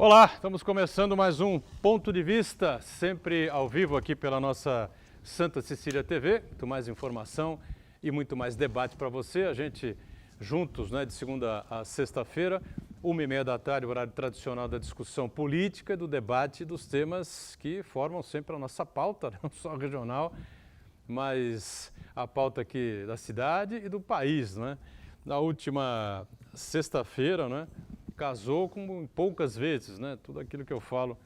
Olá, estamos começando mais um Ponto de Vista, sempre ao vivo aqui pela nossa Santa Cecília TV. Muito mais informação e muito mais debate para você. A gente juntos, de segunda a sexta-feira, 1h30 da tarde, horário tradicional da discussão política, do debate dos temas que formam sempre a nossa pauta, não só regional, mas a pauta aqui da cidade e do país. Na última sexta-feira, casou como poucas vezes, tudo aquilo que eu falo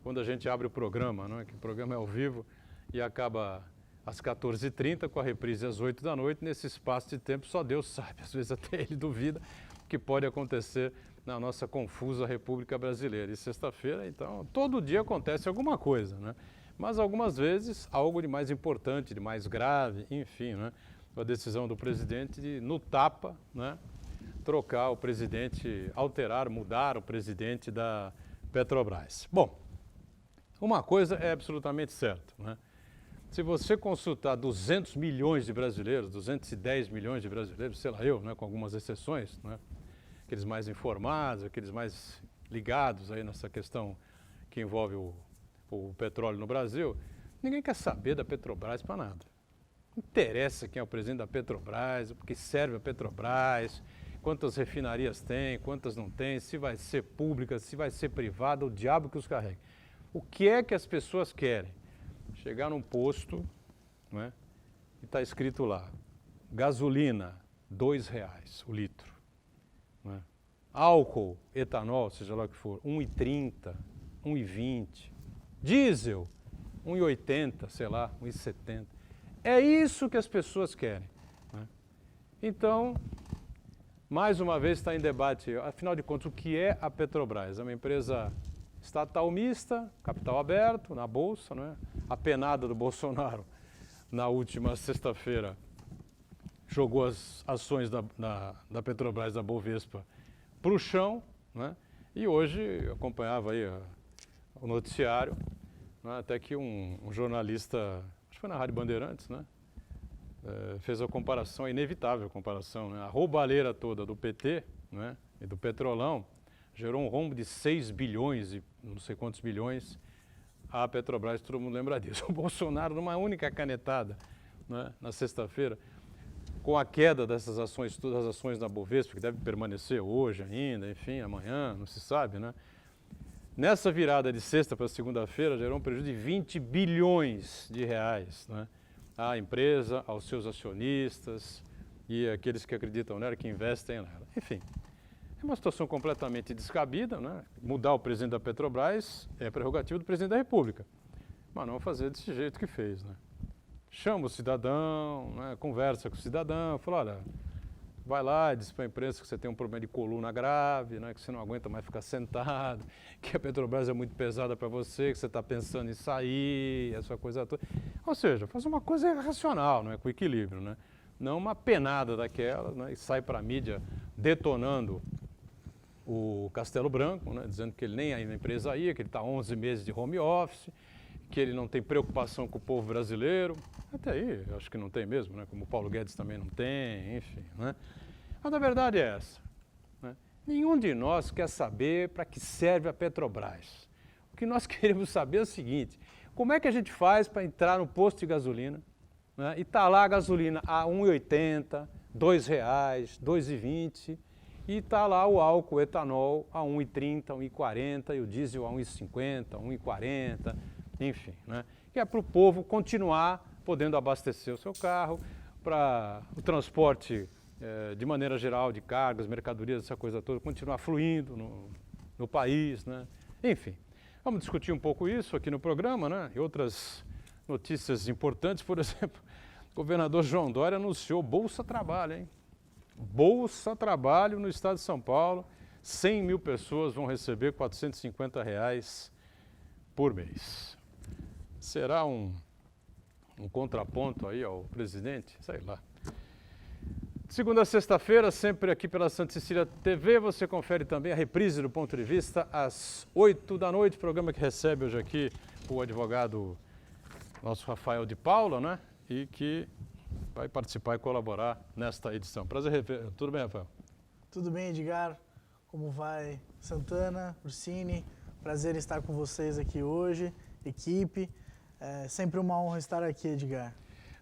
quando a gente abre o programa, que o programa é ao vivo e acaba às 14h30 com a reprise às 8 da noite. Nesse espaço de tempo só Deus sabe, às vezes até ele duvida o que pode acontecer na nossa confusa República Brasileira. E sexta-feira, então, todo dia acontece alguma coisa, mas algumas vezes algo de mais importante, de mais grave, enfim, a decisão do presidente de, no tapa, trocar o presidente, alterar, mudar o presidente da Petrobras. Bom, uma coisa é absolutamente certa, Se você consultar 200 milhões de brasileiros, 210 milhões de brasileiros, sei lá eu, com algumas exceções, aqueles mais informados, aqueles mais ligados aí nessa questão que envolve o petróleo no Brasil, ninguém quer saber da Petrobras para nada. Não interessa quem é o presidente da Petrobras, o que serve a Petrobras, quantas refinarias tem, quantas não tem, se vai ser pública, se vai ser privada, o diabo que os carregue. O que é que as pessoas querem? Chegar num posto, e está escrito lá, gasolina, R$2 o litro. Álcool, etanol, seja lá o que for, 1,30, 1,20. Diesel, 1,80, sei lá, 1,70. É isso que as pessoas querem. Então, mais uma vez está em debate, afinal de contas, o que é a Petrobras? É uma empresa estatal mista, capital aberto, na Bolsa, A penada do Bolsonaro, na última sexta-feira, jogou as ações da Petrobras, da Bovespa, para o chão, E hoje eu acompanhava aí o noticiário, até que um jornalista, acho que foi na Rádio Bandeirantes, fez a comparação, a inevitável comparação, a roubalheira toda do PT, e do Petrolão, gerou um rombo de 6 bilhões e não sei quantos bilhões à Petrobras, todo mundo lembra disso. O Bolsonaro, numa única canetada, na sexta-feira, com a queda dessas ações, todas as ações da Bovespa, que deve permanecer hoje ainda, enfim, amanhã, não se sabe, Nessa virada de sexta para segunda-feira, gerou um prejuízo de 20 bilhões de reais, à empresa, aos seus acionistas e aqueles que acreditam nela, que investem nela. Enfim, é uma situação completamente descabida, Mudar o presidente da Petrobras é prerrogativa do presidente da República, mas não fazer desse jeito que fez, Chama o cidadão, conversa com o cidadão, fala, olha, vai lá e diz para a imprensa que você tem um problema de coluna grave, que você não aguenta mais ficar sentado, que a Petrobras é muito pesada para você, que você está pensando em sair, essa coisa toda. Ou seja, faz uma coisa racional, com equilíbrio, Não uma penada daquela, e sai para a mídia detonando o Castelo Branco, dizendo que ele nem aí na empresa ia, que ele está 11 meses de home office, que ele não tem preocupação com o povo brasileiro. Até aí, eu acho que não tem mesmo, como o Paulo Guedes também não tem, enfim, Mas a verdade é essa, Nenhum de nós quer saber para que serve a Petrobras. O que nós queremos saber é o seguinte, como é que a gente faz para entrar no posto de gasolina, e está lá a gasolina a 1,80, R$2, 2,20, e está lá o álcool, o etanol a 1,30, 1,40, e o diesel a 1,50, 1,40, enfim, Que é para o povo continuar podendo abastecer o seu carro, para o transporte, de maneira geral, de cargas, mercadorias, essa coisa toda, continuar fluindo no país, Enfim, vamos discutir um pouco isso aqui no programa, E outras notícias importantes, por exemplo, o governador João Dória anunciou Bolsa Trabalho, hein? Bolsa Trabalho no estado de São Paulo, 100 mil pessoas vão receber R$450 por mês. Será um contraponto aí ao presidente? Sei lá. Segunda a sexta-feira, sempre aqui pela Santa Cecília TV, você confere também a reprise do Ponto de Vista às 8 da noite, programa que recebe hoje aqui o advogado nosso Rafael de Paula, E que vai participar e colaborar nesta edição. Prazer rever. Tudo bem, Rafael? Tudo bem, Edgar? Como vai Santana, Ursini? Prazer em estar com vocês aqui hoje, equipe. É sempre uma honra estar aqui, Edgar.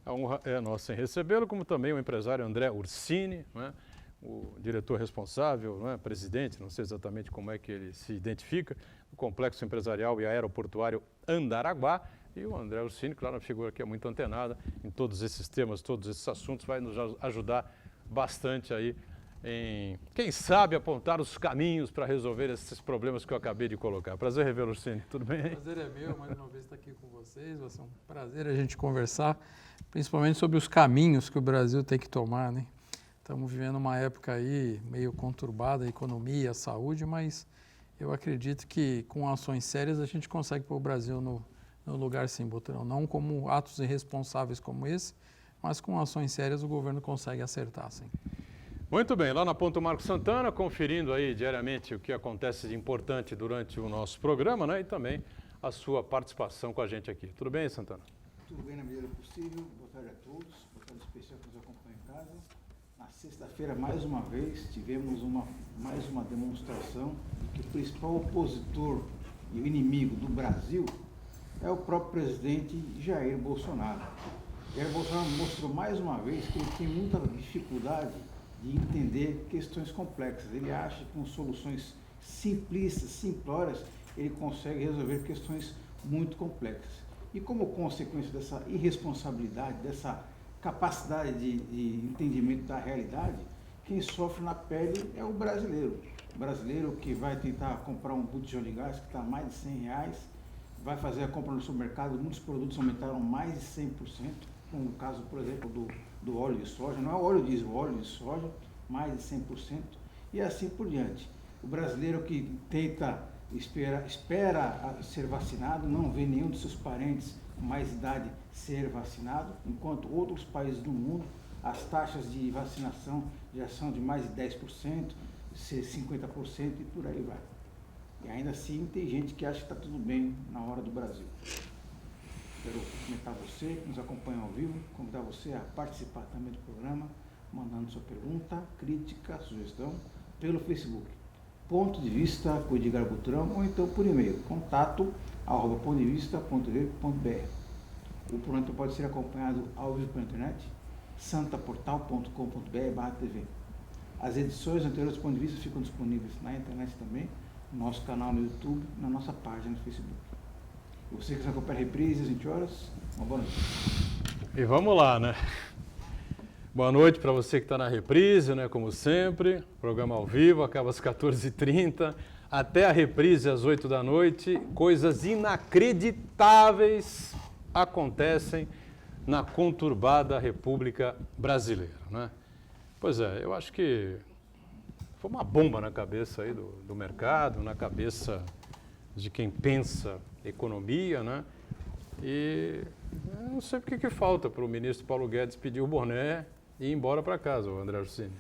A honra é nossa em recebê-lo, como também o empresário André Ursini, né? O diretor responsável, né? Presidente, não sei exatamente como é que ele se identifica, do Complexo Empresarial e Aeroportuário Andaraguá. E o André Ursini, claro, uma figura que é muito antenada em todos esses temas, todos esses assuntos, vai nos ajudar bastante aí em, quem sabe, apontar os caminhos para resolver esses problemas que eu acabei de colocar. Prazer revê-lo, Ursini. Tudo bem? Prazer é meu, mais uma vez estar aqui com vocês. Vai ser um prazer a gente conversar, principalmente sobre os caminhos que o Brasil tem que tomar, né? Estamos vivendo uma época aí meio conturbada, a economia, a saúde, mas eu acredito que com ações sérias a gente consegue pôr o Brasil no lugar sim, Boturão. Não como atos irresponsáveis como esse, mas com ações sérias o governo consegue acertar, sim. Muito bem, lá na Ponto Marco Santana, conferindo aí diariamente o que acontece de importante durante o nosso programa, né? E também a sua participação com a gente aqui. Tudo bem, Santana? Tudo bem na medida do possível. Boa tarde a todos. Boa tarde especial que nos acompanham em casa. Na sexta-feira, mais uma vez, tivemos mais uma demonstração de que o principal opositor e o inimigo do Brasil é o próprio presidente Jair Bolsonaro. Jair Bolsonaro mostrou mais uma vez que ele tem muita dificuldade de entender questões complexas. Ele acha que com soluções simplistas, simplórias, ele consegue resolver questões muito complexas. E como consequência dessa irresponsabilidade, dessa capacidade de entendimento da realidade, quem sofre na pele é o brasileiro. O brasileiro que vai tentar comprar um botijão de gás que está a mais de R$100, vai fazer a compra no supermercado, muitos produtos aumentaram mais de 100%, como o caso, por exemplo, do óleo de soja, não é o óleo diesel, o óleo de soja, mais de 100%, e assim por diante. O brasileiro que espera ser vacinado, não vê nenhum de seus parentes com mais idade ser vacinado, enquanto outros países do mundo, as taxas de vacinação já são de mais de 10%, 50% e por aí vai. E ainda assim tem gente que acha que está tudo bem na hora do Brasil. Quero cumprimentar você que nos acompanha ao vivo, convidar você a participar também do programa, mandando sua pergunta, crítica, sugestão pelo Facebook. Ponto de Vista com Edgar Boturão ou então por e-mail, contato@pontodevista.tv.br. O programa pode ser acompanhado ao vivo pela internet, santaportal.com.br/tv. As edições anteriores do Ponto de Vista ficam disponíveis na internet também, no nosso canal no YouTube, na nossa página no Facebook. E você que acompanha a reprise às 20 horas, uma boa noite. E vamos lá, né? Boa noite para você que está na reprise, né? Como sempre, programa ao vivo, acaba às 14h30, até a reprise às 8 da noite. Coisas inacreditáveis acontecem na conturbada República Brasileira, né? Pois é, eu acho que foi uma bomba na cabeça aí do mercado, na cabeça de quem pensa economia, né? E eu não sei porque que falta para o ministro Paulo Guedes pedir o boné e ir embora para casa, o André Ursini.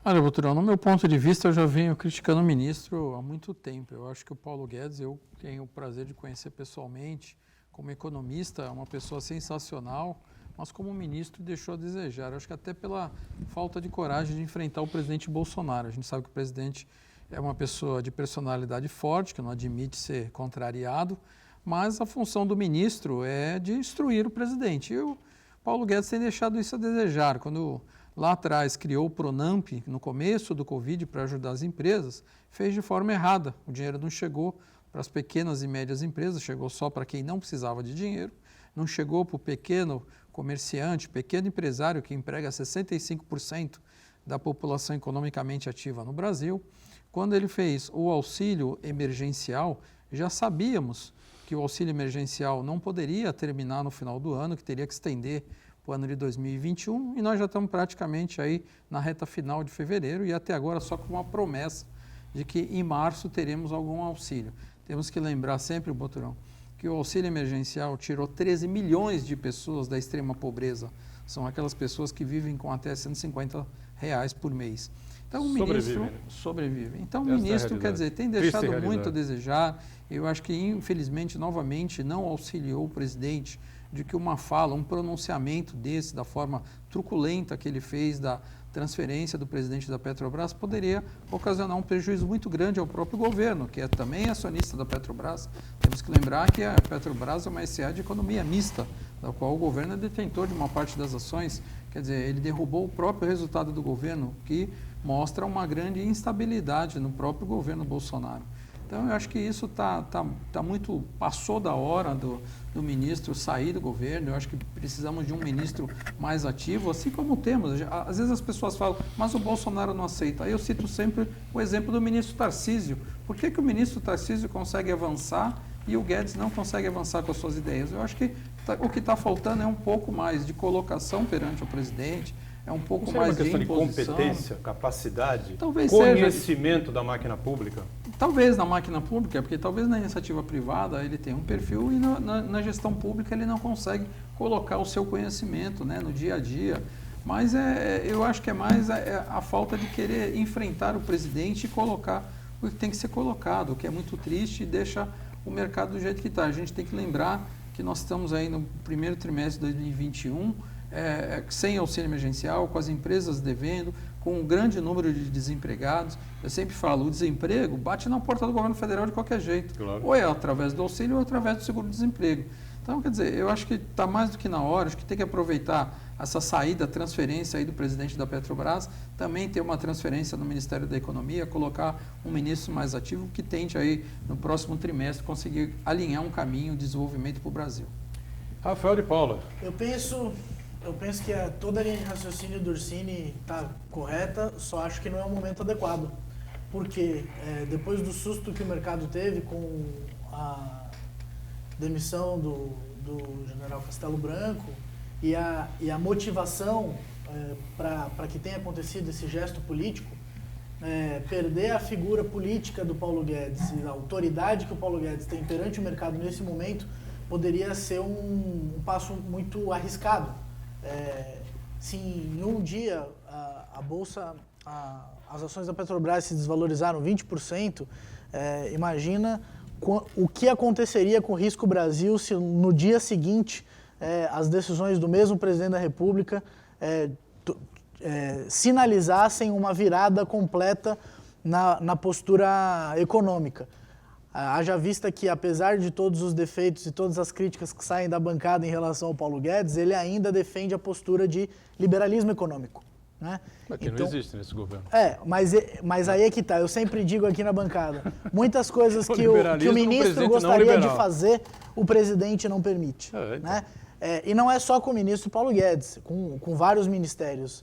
Olha, Boturão, no meu ponto de vista, eu já venho criticando o ministro há muito tempo. Eu acho que o Paulo Guedes, eu tenho o prazer de conhecer pessoalmente, como economista, é uma pessoa sensacional, mas como ministro deixou a desejar. Eu acho que até pela falta de coragem de enfrentar o presidente Bolsonaro. A gente sabe que o presidente é uma pessoa de personalidade forte, que não admite ser contrariado, mas a função do ministro é de instruir o presidente. E o Paulo Guedes tem deixado isso a desejar. Quando lá atrás criou o Pronamp, no começo do Covid, para ajudar as empresas, fez de forma errada. O dinheiro não chegou para as pequenas e médias empresas, chegou só para quem não precisava de dinheiro, não chegou para o pequeno comerciante, pequeno empresário que emprega 65% da população economicamente ativa no Brasil. Quando ele fez o auxílio emergencial, já sabíamos que o auxílio emergencial não poderia terminar no final do ano, que teria que estender para o ano de 2021, e nós já estamos praticamente aí na reta final de fevereiro e até agora só com uma promessa de que em março teremos algum auxílio. Temos que lembrar sempre, Boturão, que o auxílio emergencial tirou 13 milhões de pessoas da extrema pobreza. São aquelas pessoas que vivem com até R$150 por mês. Então, o ministro sobrevive. Então, o ministro, quer dizer, tem deixado muito a desejar. Eu acho que, infelizmente, novamente, não auxiliou o presidente de que uma fala, um pronunciamento desse, da forma truculenta que ele fez da transferência do presidente da Petrobras, poderia ocasionar um prejuízo muito grande ao próprio governo, que é também acionista da Petrobras. Temos que lembrar que a Petrobras é uma SA de economia mista, da qual o governo é detentor de uma parte das ações. Quer dizer, ele derrubou o próprio resultado do governo, que mostra uma grande instabilidade no próprio governo Bolsonaro. Então, eu acho que isso passou da hora do ministro sair do governo. Eu acho que precisamos de um ministro mais ativo, assim como temos. Às vezes as pessoas falam, mas o Bolsonaro não aceita. Aí eu cito sempre o exemplo do ministro Tarcísio. Por que o ministro Tarcísio consegue avançar e o Guedes não consegue avançar com as suas ideias? Eu acho que o que está faltando é um pouco mais de colocação perante o presidente, é um pouco mais de imposição. Uma questão de competência, capacidade, talvez conhecimento da máquina pública? Talvez na máquina pública, porque talvez na iniciativa privada ele tenha um perfil e na gestão pública ele não consegue colocar o seu conhecimento, né, no dia a dia. Mas eu acho que é mais a falta de querer enfrentar o presidente e colocar o que tem que ser colocado, o que é muito triste e deixa o mercado do jeito que está. A gente tem que lembrar que nós estamos aí no primeiro trimestre de 2021, sem auxílio emergencial, com as empresas devendo, com um grande número de desempregados. Eu sempre falo, o desemprego bate na porta do governo federal de qualquer jeito. Claro. Ou é através do auxílio ou através do seguro-desemprego. Então, quer dizer, eu acho que está mais do que na hora, acho que tem que aproveitar essa saída, transferência aí do presidente da Petrobras, também ter uma transferência no Ministério da Economia, colocar um ministro mais ativo que tente aí, no próximo trimestre, conseguir alinhar um caminho de desenvolvimento para o Brasil. Rafael de Paula. Eu penso que toda a linha de raciocínio do Ursini está correta, só acho que não é o momento adequado. Porque depois do susto que o mercado teve com a demissão do general Castelo Branco e a motivação para que tenha acontecido esse gesto político, perder a figura política do Paulo Guedes e a autoridade que o Paulo Guedes tem perante o mercado nesse momento poderia ser um passo muito arriscado. Se em um dia a Bolsa, as ações da Petrobras se desvalorizaram 20%, imagina o que aconteceria com o Risco Brasil se no dia seguinte as decisões do mesmo presidente da República sinalizassem uma virada completa na postura econômica. Haja vista que, apesar de todos os defeitos e todas as críticas que saem da bancada em relação ao Paulo Guedes, ele ainda defende a postura de liberalismo econômico. Né? Que então, não existe nesse governo. Mas aí é que tá. Eu sempre digo aqui na bancada, muitas coisas que o ministro gostaria de fazer, o presidente não permite. Né? E não é só com o ministro Paulo Guedes, com vários ministérios.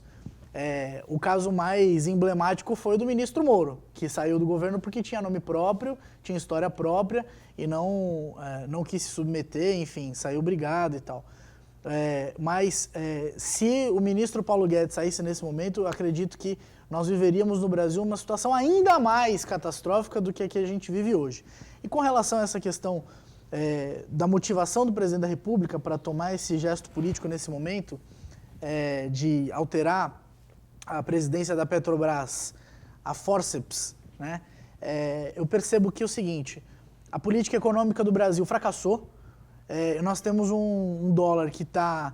O caso mais emblemático foi o do ministro Moro, que saiu do governo porque tinha nome próprio, tinha história própria e não quis se submeter, enfim, saiu brigado e tal. Mas se o ministro Paulo Guedes saísse nesse momento, eu acredito que nós viveríamos no Brasil uma situação ainda mais catastrófica do que a que a gente vive hoje. E com relação a essa questão da motivação do presidente da República para tomar esse gesto político nesse momento, de alterar a presidência da Petrobras a forceps, né? Eu percebo que é o seguinte, a política econômica do Brasil fracassou, nós temos um dólar que está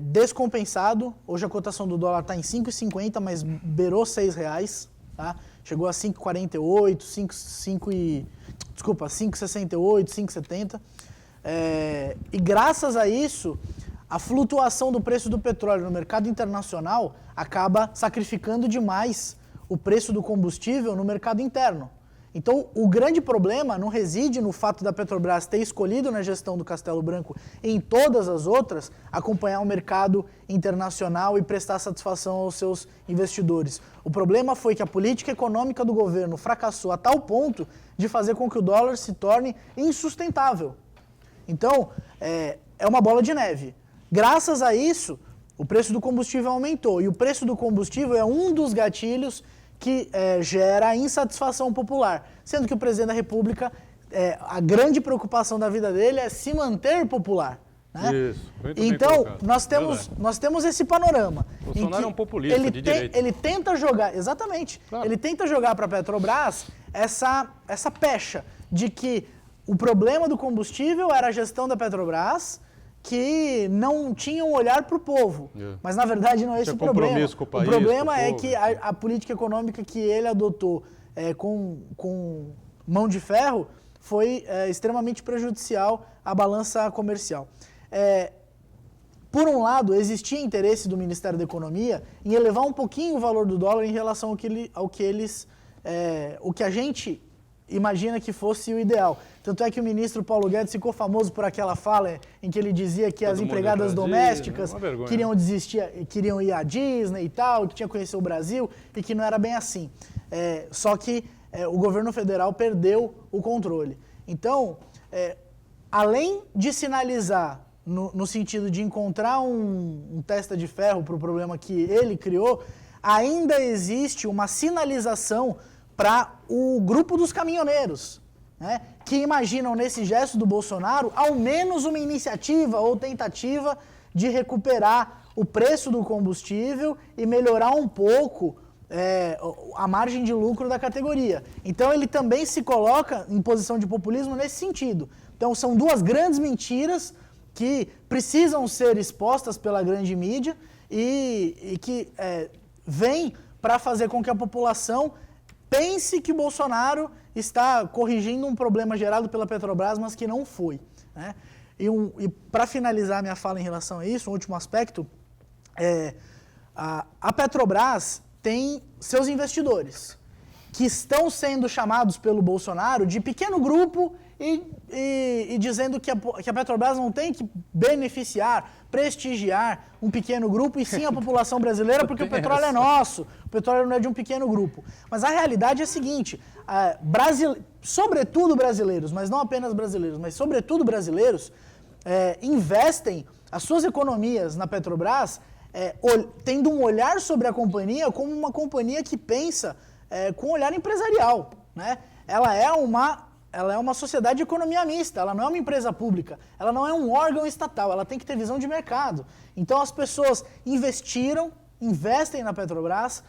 descompensado, hoje a cotação do dólar está em 5,50, mas beirou R$6, tá? Chegou a 5,48, 5,68, 5,70, e graças a isso, a flutuação do preço do petróleo no mercado internacional acaba sacrificando demais o preço do combustível no mercado interno. Então, o grande problema não reside no fato da Petrobras ter escolhido na gestão do Castelo Branco e em todas as outras acompanhar o mercado internacional e prestar satisfação aos seus investidores. O problema foi que a política econômica do governo fracassou a tal ponto de fazer com que o dólar se torne insustentável. Então, é uma bola de neve. Graças a isso, o preço do combustível aumentou. E o preço do combustível é um dos gatilhos que gera a insatisfação popular. Sendo que o presidente da República, a grande preocupação da vida dele é se manter popular. Né? Isso, então, nós temos esse panorama. Bolsonaro é um populista de direita. Ele tenta jogar, exatamente, claro. Ele tenta jogar para a Petrobras essa pecha de que o problema do combustível era a gestão da Petrobras que não tinham um olhar para o povo. Mas, na verdade, não é esse o problema. Com o país, o problema é que a política econômica que ele adotou com mão de ferro foi extremamente prejudicial à balança comercial. Por um lado, existia interesse do Ministério da Economia em elevar um pouquinho o valor do dólar em relação ao que a gente imagina que fosse o ideal. Tanto é que o ministro Paulo Guedes ficou famoso por aquela fala em que ele dizia que as empregadas domésticas queriam desistir, queriam ir à Disney e tal, que tinha que conhecer o Brasil e que não era bem assim. Só que o governo federal perdeu o controle. Então, além de sinalizar no sentido de encontrar um testa de ferro para o problema que ele criou, ainda existe uma sinalização para o grupo dos caminhoneiros, né, que imaginam nesse gesto do Bolsonaro ao menos uma iniciativa ou tentativa de recuperar o preço do combustível e melhorar um pouco a margem de lucro da categoria. Então ele também se coloca em posição de populismo nesse sentido. Então são duas grandes mentiras que precisam ser expostas pela grande mídia e que vêm para fazer com que a população pense que Bolsonaro está corrigindo um problema gerado pela Petrobras, mas que não foi, né? E para finalizar minha fala em relação a isso, um último aspecto, a Petrobras tem seus investidores, que estão sendo chamados pelo Bolsonaro de pequeno grupo e dizendo que a Petrobras não tem que beneficiar, prestigiar um pequeno grupo, e sim a população brasileira, porque o petróleo é nosso, o petróleo não é de um pequeno grupo. Mas a realidade é a seguinte, sobretudo brasileiros, mas não apenas brasileiros, mas sobretudo brasileiros, investem as suas economias na Petrobras, tendo um olhar sobre a companhia como uma companhia que pensa com um olhar empresarial, né? Ela é uma sociedade de economia mista, ela não é uma empresa pública, ela não é um órgão estatal, ela tem que ter visão de mercado. Então as pessoas investem na Petrobras,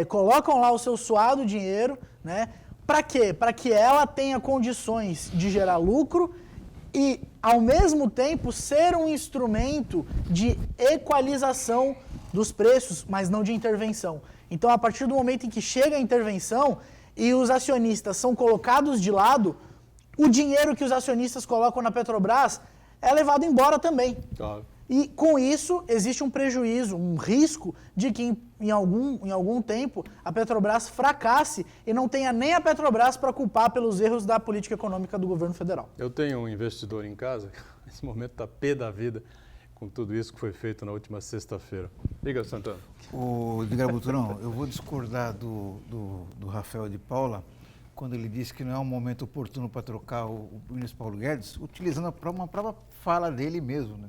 colocam lá o seu suado dinheiro, né? Para quê? Para que ela tenha condições de gerar lucro e, ao mesmo tempo, ser um instrumento de equalização dos preços, mas não de intervenção. Então, a partir do momento em que chega a intervenção e os acionistas são colocados de lado, o dinheiro que os acionistas colocam na Petrobras é levado embora também. Claro. E, com isso, existe um prejuízo, um risco de que, em algum tempo, a Petrobras fracasse e não tenha nem a Petrobras para culpar pelos erros da política econômica do governo federal. Eu tenho um investidor em casa, nesse momento está pé da vida com tudo isso que foi feito na última sexta-feira. Diga, Santana. Edgar Butrão, eu vou discordar do Rafael de Paula quando ele disse que não é um momento oportuno para trocar o ministro Paulo Guedes, utilizando uma própria fala dele mesmo, né?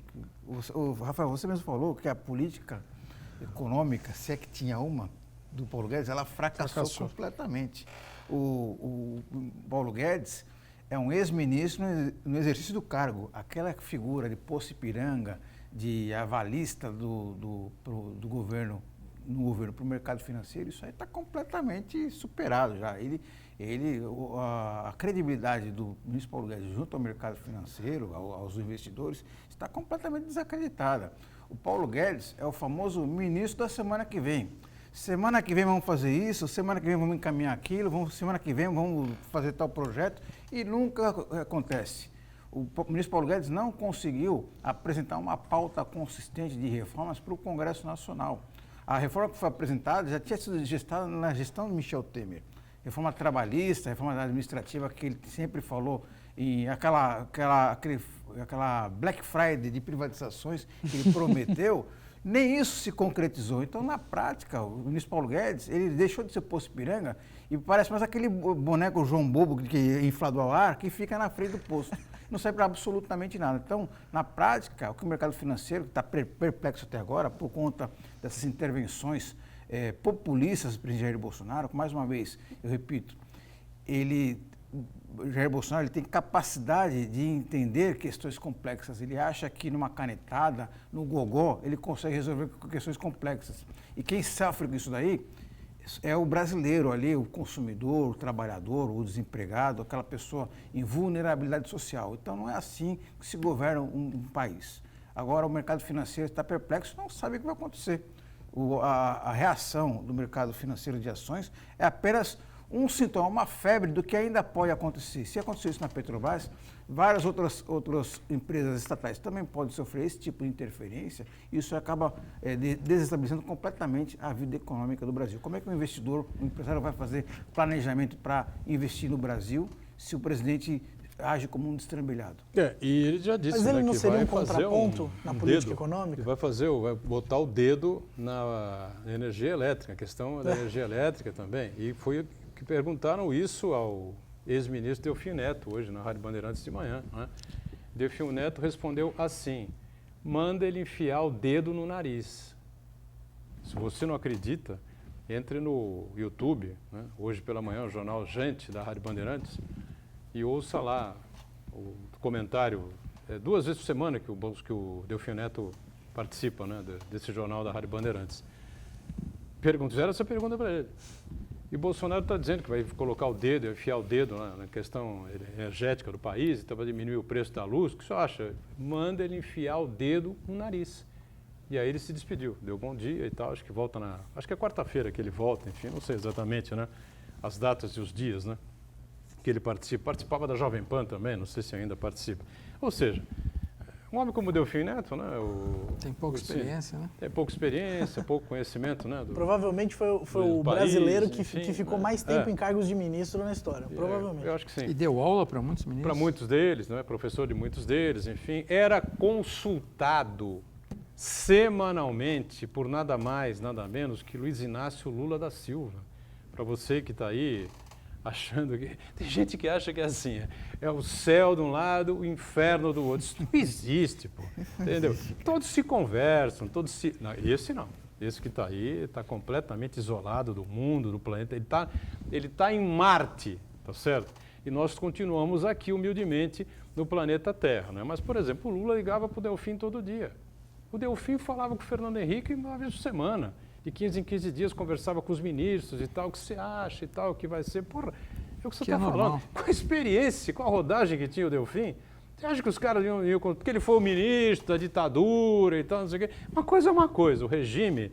Rafael, você mesmo falou que a política econômica, se é que tinha uma, do Paulo Guedes, ela fracassou completamente. O Paulo Guedes é um ex-ministro no exercício do cargo. Aquela figura de Poço Ipiranga, de avalista do governo, no governo para o mercado financeiro, isso aí está completamente superado já. A credibilidade do ministro Paulo Guedes junto ao mercado financeiro, aos investidores, está completamente desacreditada. O Paulo Guedes é o famoso ministro da semana que vem. Semana que vem vamos fazer isso, semana que vem vamos encaminhar aquilo, semana que vem vamos fazer tal projeto, e nunca acontece. O ministro Paulo Guedes não conseguiu apresentar uma pauta consistente de reformas para o Congresso Nacional. A reforma que foi apresentada já tinha sido gestada na gestão de Michel Temer. Reforma trabalhista, reforma administrativa que ele sempre falou, em aquela Black Friday de privatizações que ele prometeu, nem isso se concretizou. Então, na prática, o ministro Paulo Guedes, ele deixou de ser Poço Ipiranga e parece mais aquele boneco João Bobo que é inflado ao ar, que fica na frente do posto. Não serve para absolutamente nada. Então, na prática, o que o mercado financeiro está perplexo até agora, por conta dessas intervenções populistas do presidente Jair Bolsonaro, mais uma vez, eu repito, Jair Bolsonaro tem capacidade de entender questões complexas. Ele acha que numa canetada, no gogó, ele consegue resolver questões complexas. E quem sofre com isso daí é o brasileiro ali, o consumidor, o trabalhador, o desempregado, aquela pessoa em vulnerabilidade social. Então não é assim que se governa um país. Agora o mercado financeiro está perplexo, não sabe o que vai acontecer. A reação do mercado financeiro de ações é apenas um sintoma, uma febre do que ainda pode acontecer. Se acontecer isso na Petrobras, várias outras empresas estatais também podem sofrer esse tipo de interferência e isso acaba desestabilizando completamente a vida econômica do Brasil. Como é que o investidor, o empresário vai fazer planejamento para investir no Brasil se o presidente age como um destrambelhado? E ele já disse, mas ele não que seria vai um contraponto na política econômica? Vai botar o dedo na energia elétrica, a questão da energia elétrica também. E foi que perguntaram isso ao ex-ministro Delfim Neto, hoje na Rádio Bandeirantes de manhã. Né? Delfim Neto respondeu assim: manda ele enfiar o dedo no nariz. Se você não acredita, entre no YouTube, né? Hoje pela manhã, o jornal Gente, da Rádio Bandeirantes, e ouça lá o comentário, 2 vezes por semana que o Delfim Neto participa, né, desse jornal da Rádio Bandeirantes. Fizeram essa pergunta para ele. E o Bolsonaro está dizendo que vai colocar o dedo, enfiar o dedo na questão energética do país, então vai diminuir o preço da luz. O que você acha? Manda ele enfiar o dedo no nariz. E aí ele se despediu, deu bom dia e tal, acho que é quarta-feira que ele volta, enfim, não sei exatamente, né, as datas e os dias, né, que ele participava da Jovem Pan também, não sei se ainda participa. Ou seja, um homem como o Delfim Neto, né? Tem pouca experiência, né? Tem pouca experiência, pouco conhecimento, né? Provavelmente foi o brasileiro que ficou mais tempo em cargos de ministro na história, provavelmente. Eu acho que sim. E deu aula para muitos ministros? Para muitos deles, né? Professor de muitos deles, enfim. Era consultado semanalmente por nada mais, nada menos que Luiz Inácio Lula da Silva. Para você que está aí achando que... Tem gente que acha que é assim, é o céu de um lado, o inferno do outro. Isso não existe, pô. Entendeu? Todos se conversam, todos se... Não, esse não. Esse que está aí está completamente isolado do mundo, do planeta. Ele tá em Marte, tá certo? E nós continuamos aqui, humildemente, no planeta Terra, né? Mas, por exemplo, o Lula ligava para o Delfim todo dia. O Delfim falava com o Fernando Henrique 1 vez por semana. De 15 em 15 dias conversava com os ministros e tal, o que você acha e tal, o que vai ser. Porra, é o que você está falando. Com a experiência, com a rodagem que tinha o Delfim, você acha que os caras iam... Porque ele foi o ministro da ditadura e tal, não sei o quê. Uma coisa é uma coisa, o regime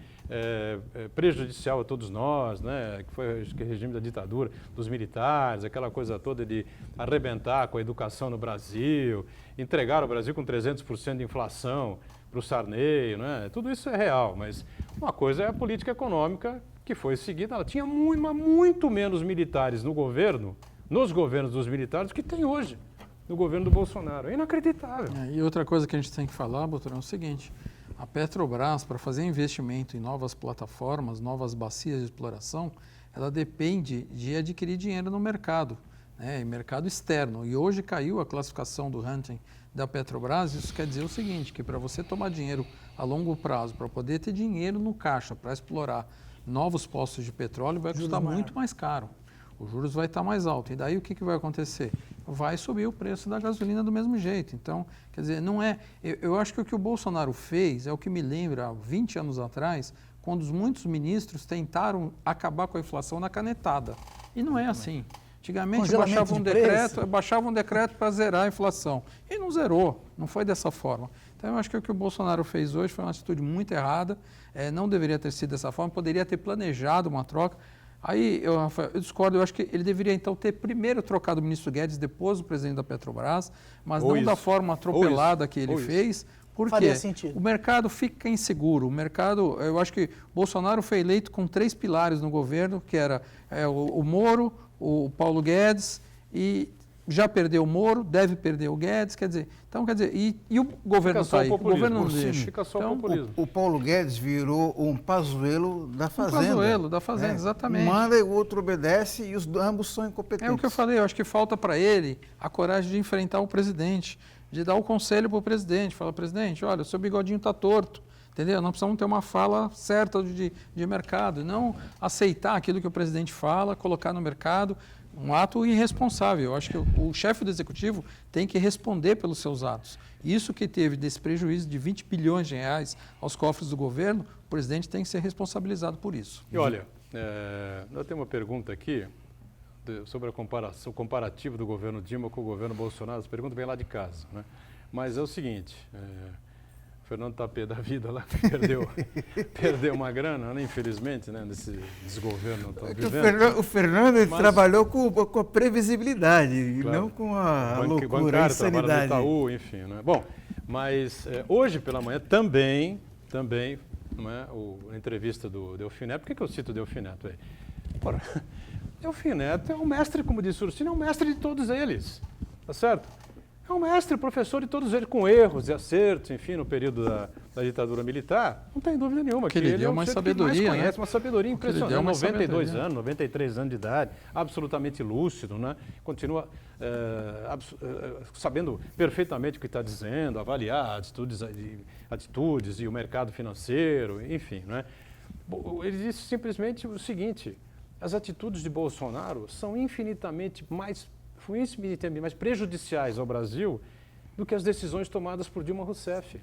prejudicial a todos nós, né, que foi o regime da ditadura, dos militares, aquela coisa toda de arrebentar com a educação no Brasil, entregar o Brasil com 300% de inflação para o Sarney, né? Tudo isso é real, mas uma coisa é a política econômica que foi seguida. Ela tinha muito menos militares no governo, nos governos dos militares, do que tem hoje no governo do Bolsonaro. É inacreditável. E outra coisa que a gente tem que falar, Boturão, é o seguinte: a Petrobras, para fazer investimento em novas plataformas, novas bacias de exploração, ela depende de adquirir dinheiro no mercado, né, em mercado externo. E hoje caiu a classificação do ranking da Petrobras. Isso quer dizer o seguinte, que para você tomar dinheiro a longo prazo, para poder ter dinheiro no caixa, para explorar novos postos de petróleo, vai custar muito mais caro. Os juros vai estar mais alto. E daí o que vai acontecer? Vai subir o preço da gasolina do mesmo jeito. Então, quer dizer, não é... Eu acho que o que o Bolsonaro fez é o que me lembra, há 20 anos atrás, quando muitos ministros tentaram acabar com a inflação na canetada. E não é assim. Antigamente baixava um decreto para zerar a inflação. E não zerou, não foi dessa forma. Então eu acho que o que o Bolsonaro fez hoje foi uma atitude muito errada, não deveria ter sido dessa forma, poderia ter planejado uma troca. Aí, eu discordo, eu acho que ele deveria então ter primeiro trocado o ministro Guedes, depois o presidente da Petrobras, mas não da forma atropelada que ele fez. Porque o mercado fica inseguro. O mercado, eu acho que Bolsonaro foi eleito com 3 pilares no governo, que era o Moro, o Paulo Guedes, e já perdeu o Moro, deve perder o Guedes, quer dizer, e o governo está aí, o governo não deixa. Fica só o populismo. O Paulo Guedes virou um Pazuello da Fazenda. Um Pazuello da Fazenda, exatamente. Manda e o outro obedece e ambos são incompetentes. É o que eu falei, eu acho que falta para ele a coragem de enfrentar o presidente, de dar o conselho para o presidente, falar, presidente, olha, o seu bigodinho está torto. Entendeu? Nós precisamos ter uma fala certa de mercado, não aceitar aquilo que o presidente fala, colocar no mercado, um ato irresponsável. Eu acho que o chefe do executivo tem que responder pelos seus atos. Isso que teve desse prejuízo de 20 bilhões de reais aos cofres do governo, o presidente tem que ser responsabilizado por isso. E olha, Eu tenho uma pergunta aqui sobre o comparativo do governo Dilma com o governo Bolsonaro. Essa pergunta vem lá de casa, né? Mas é o seguinte, o Fernando tá pé da vida lá, perdeu uma grana, né, infelizmente, né, nesse desgoverno. O Fernando trabalhou com a previsibilidade, claro, não com a loucura, a insanidade. Do Itaú, enfim, né? Bom, mas hoje pela manhã também, não é, a entrevista do Delfim Neto. Por que eu cito o Delfim Neto aí? Ora, Delfim Neto é um mestre, como disse o Ursino, é um mestre de todos eles, tá certo? É um mestre, professor de todos eles, com erros e acertos, enfim, no período da ditadura militar, não tem dúvida nenhuma. Que ele deu uma sabedoria, que mais conhece, uma sabedoria impressionante, 92 sabedoria. anos, 93 anos de idade, absolutamente lúcido, né? Continua sabendo perfeitamente o que está dizendo, avaliar atitudes e o mercado financeiro, enfim, né? Ele disse simplesmente o seguinte: as atitudes de Bolsonaro são infinitamente mais prejudiciais ao Brasil do que as decisões tomadas por Dilma Rousseff.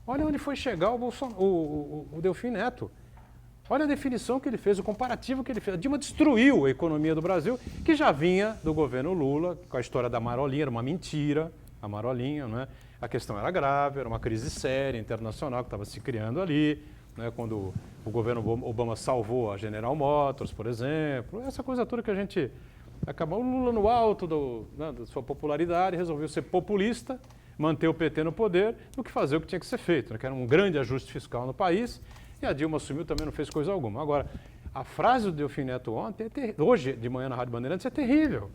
Olha onde foi chegar o Delfim Neto. Olha a definição que ele fez, o comparativo que ele fez. A Dilma destruiu a economia do Brasil, que já vinha do governo Lula, com a história da Marolinha, era uma mentira, a Marolinha, né? A questão era grave, era uma crise séria, internacional, que estava se criando ali, né? Quando o governo Obama salvou a General Motors, por exemplo, essa coisa toda que a gente... Acabou o Lula no alto da sua popularidade, resolveu ser populista, manter o PT no poder, do que fazer o que tinha que ser feito, né? Que era um grande ajuste fiscal no país, e a Dilma assumiu, também não fez coisa alguma. Agora, a frase do Delfim Neto hoje de manhã na Rádio Bandeirantes, é terrível.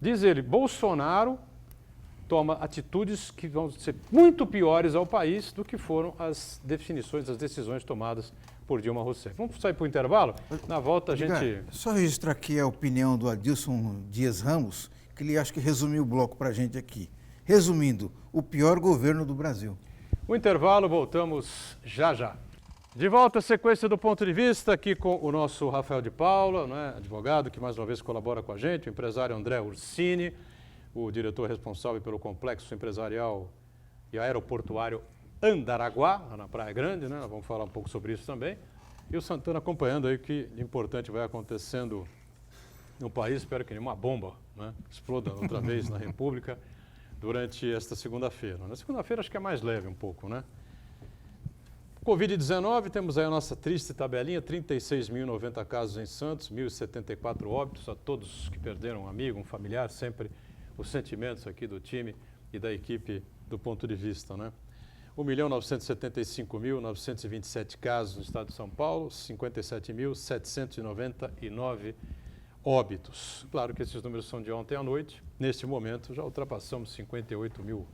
Diz ele: Bolsonaro toma atitudes que vão ser muito piores ao país do que foram as definições, as decisões tomadas por Dilma Rousseff. Vamos sair para o intervalo? Na volta a gente... Só registrar aqui a opinião do Adilson Dias Ramos, que ele acho que resumiu o bloco para a gente aqui. Resumindo, o pior governo do Brasil. O intervalo, voltamos já já. De volta à sequência do Ponto de Vista, aqui com o nosso Rafael de Paula, né, advogado, que mais uma vez colabora com a gente, o empresário André Ursini, o diretor responsável pelo complexo empresarial e aeroportuário Andaraguá, na Praia Grande, né? Nós vamos falar um pouco sobre isso também. E o Santana acompanhando aí o que de importante vai acontecendo no país. Espero que nenhuma bomba, né, exploda outra vez na República durante esta segunda-feira. Na segunda-feira acho que é mais leve um pouco, né? Covid-19, temos aí a nossa triste tabelinha: 36.090 casos em Santos, 1.074 óbitos. A todos que perderam um amigo, um familiar, sempre os sentimentos aqui do time e da equipe do Ponto de Vista, né? 1.975.927 casos no estado de São Paulo, 57.799 óbitos. Claro que esses números são de ontem à noite. Neste momento já ultrapassamos 58 mil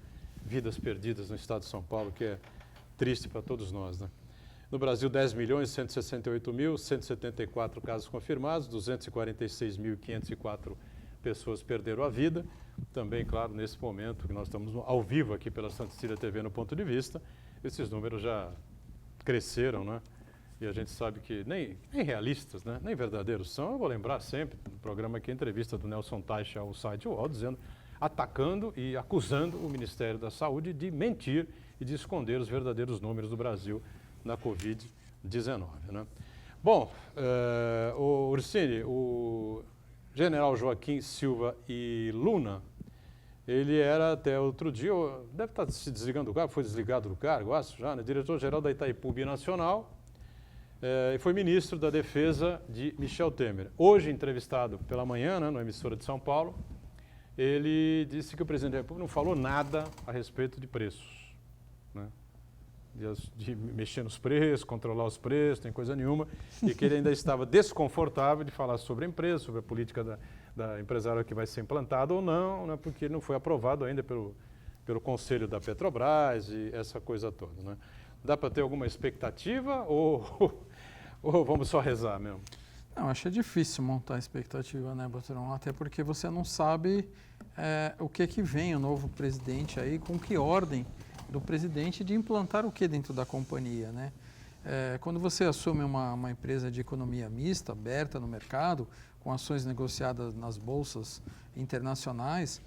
vidas perdidas no estado de São Paulo, que é triste para todos nós, né? No Brasil, 10.168.174 casos confirmados, 246.504 pessoas perderam a vida. Também, claro, nesse momento que nós estamos ao vivo aqui pela Santa Cecília TV no Ponto de Vista, esses números já cresceram, né? E a gente sabe que nem realistas, né? Nem verdadeiros são. Eu vou lembrar sempre no programa aqui a entrevista do Nelson Taixa ao site UOL, atacando e acusando o Ministério da Saúde de mentir e de esconder os verdadeiros números do Brasil na Covid-19, né? Bom, o Ursini, o General Joaquim Silva e Luna, ele era até outro dia, deve estar se desligando do cargo, foi desligado do cargo, acho já, né? Diretor-geral da Itaipu Binacional, e foi ministro da Defesa de Michel Temer. Hoje, entrevistado pela manhã, né, na emissora de São Paulo, ele disse que o presidente da República não falou nada a respeito de preços, né? De mexer nos preços, controlar os preços, tem coisa nenhuma, e que ele ainda estava desconfortável de falar sobre a empresa, sobre a política da empresária que vai ser implantada ou não, né, porque ele não foi aprovado ainda pelo Conselho da Petrobras e essa coisa toda, né? Dá para ter alguma expectativa ou vamos só rezar mesmo? Não, acho difícil montar expectativa, né, Boturão? Até porque você não sabe o que vem o novo presidente aí, com que ordem do presidente de implantar o que dentro da companhia, né? Quando você assume uma empresa de economia mista, aberta no mercado, com ações negociadas nas bolsas internacionais,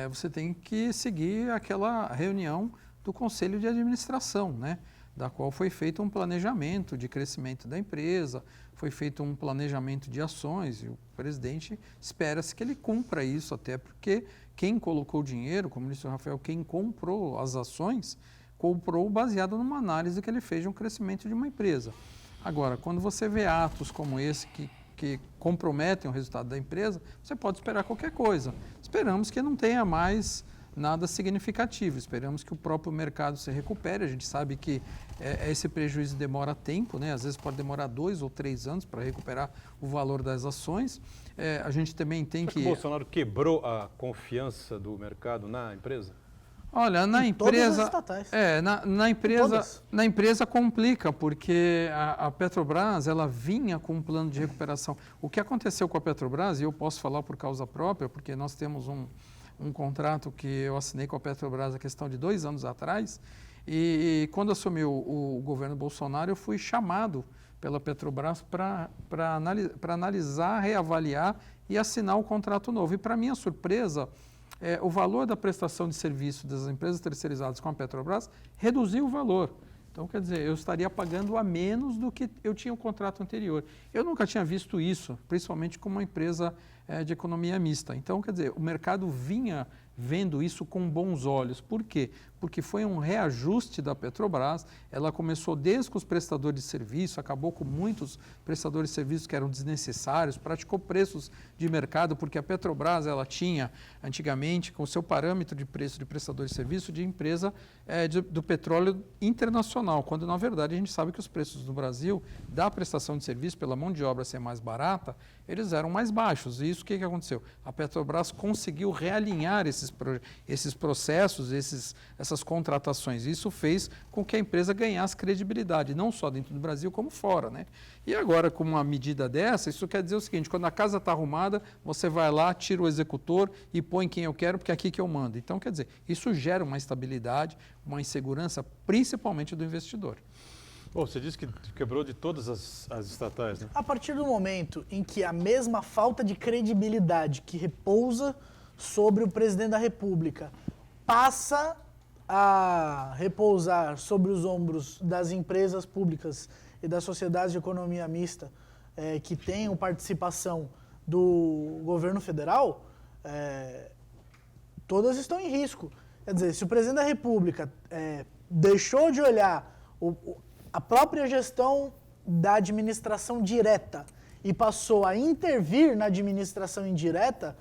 você tem que seguir aquela reunião do Conselho de Administração, né? da qual foi feito um planejamento de crescimento da empresa, foi feito um planejamento de ações, e o presidente espera-se que ele cumpra isso, até porque quem colocou o dinheiro, como disse o Rafael, quem comprou as ações, comprou baseado numa análise que ele fez de um crescimento de uma empresa. Agora, quando você vê atos como esse que comprometem o resultado da empresa, você pode esperar qualquer coisa. Esperamos que não tenha mais nada significativo, esperamos que o próprio mercado se recupere. A gente sabe que esse prejuízo demora tempo, né? Às vezes pode demorar 2 ou 3 anos para recuperar o valor das ações. A gente também tem que... O Bolsonaro quebrou a confiança do mercado na empresa? Olha, na empresa, na empresa complica, porque a Petrobras ela vinha com um plano de recuperação. O que aconteceu com a Petrobras, e eu posso falar por causa própria, porque nós temos um contrato que eu assinei com a Petrobras a questão de 2 anos atrás, e quando assumiu o governo Bolsonaro, eu fui chamado pela Petrobras para analisar, reavaliar e assinar o contrato novo. E para minha surpresa, o valor da prestação de serviço das empresas terceirizadas com a Petrobras reduziu o valor. Então, quer dizer, eu estaria pagando a menos do que eu tinha o contrato anterior. Eu nunca tinha visto isso, principalmente com uma empresa de economia mista. Então, quer dizer, o mercado vinha vendo isso com bons olhos. Por quê? Porque foi um reajuste da Petrobras, ela começou desde com os prestadores de serviço, acabou com muitos prestadores de serviço que eram desnecessários, praticou preços de mercado, porque a Petrobras ela tinha, antigamente, com o seu parâmetro de preço de prestador de serviço, de empresa do petróleo internacional, quando na verdade a gente sabe que os preços no Brasil, da prestação de serviço, pela mão de obra ser mais barata, eles eram mais baixos. E isso o que aconteceu? A Petrobras conseguiu realinhar esses processos, essas contratações. Isso fez com que a empresa ganhasse credibilidade, não só dentro do Brasil, como fora, né? E agora, com uma medida dessa, isso quer dizer o seguinte: quando a casa está arrumada, você vai lá, tira o executor e põe quem eu quero, porque é aqui que eu mando. Então, quer dizer, isso gera uma estabilidade, uma insegurança, principalmente do investidor. Bom, você disse que quebrou de todas as estatais, né? A partir do momento em que a mesma falta de credibilidade que repousa sobre o presidente da República passa a repousar sobre os ombros das empresas públicas e das sociedades de economia mista que tenham participação do governo federal, todas estão em risco. Quer dizer, se o presidente da República deixou de olhar a própria gestão da administração direta e passou a intervir na administração indireta,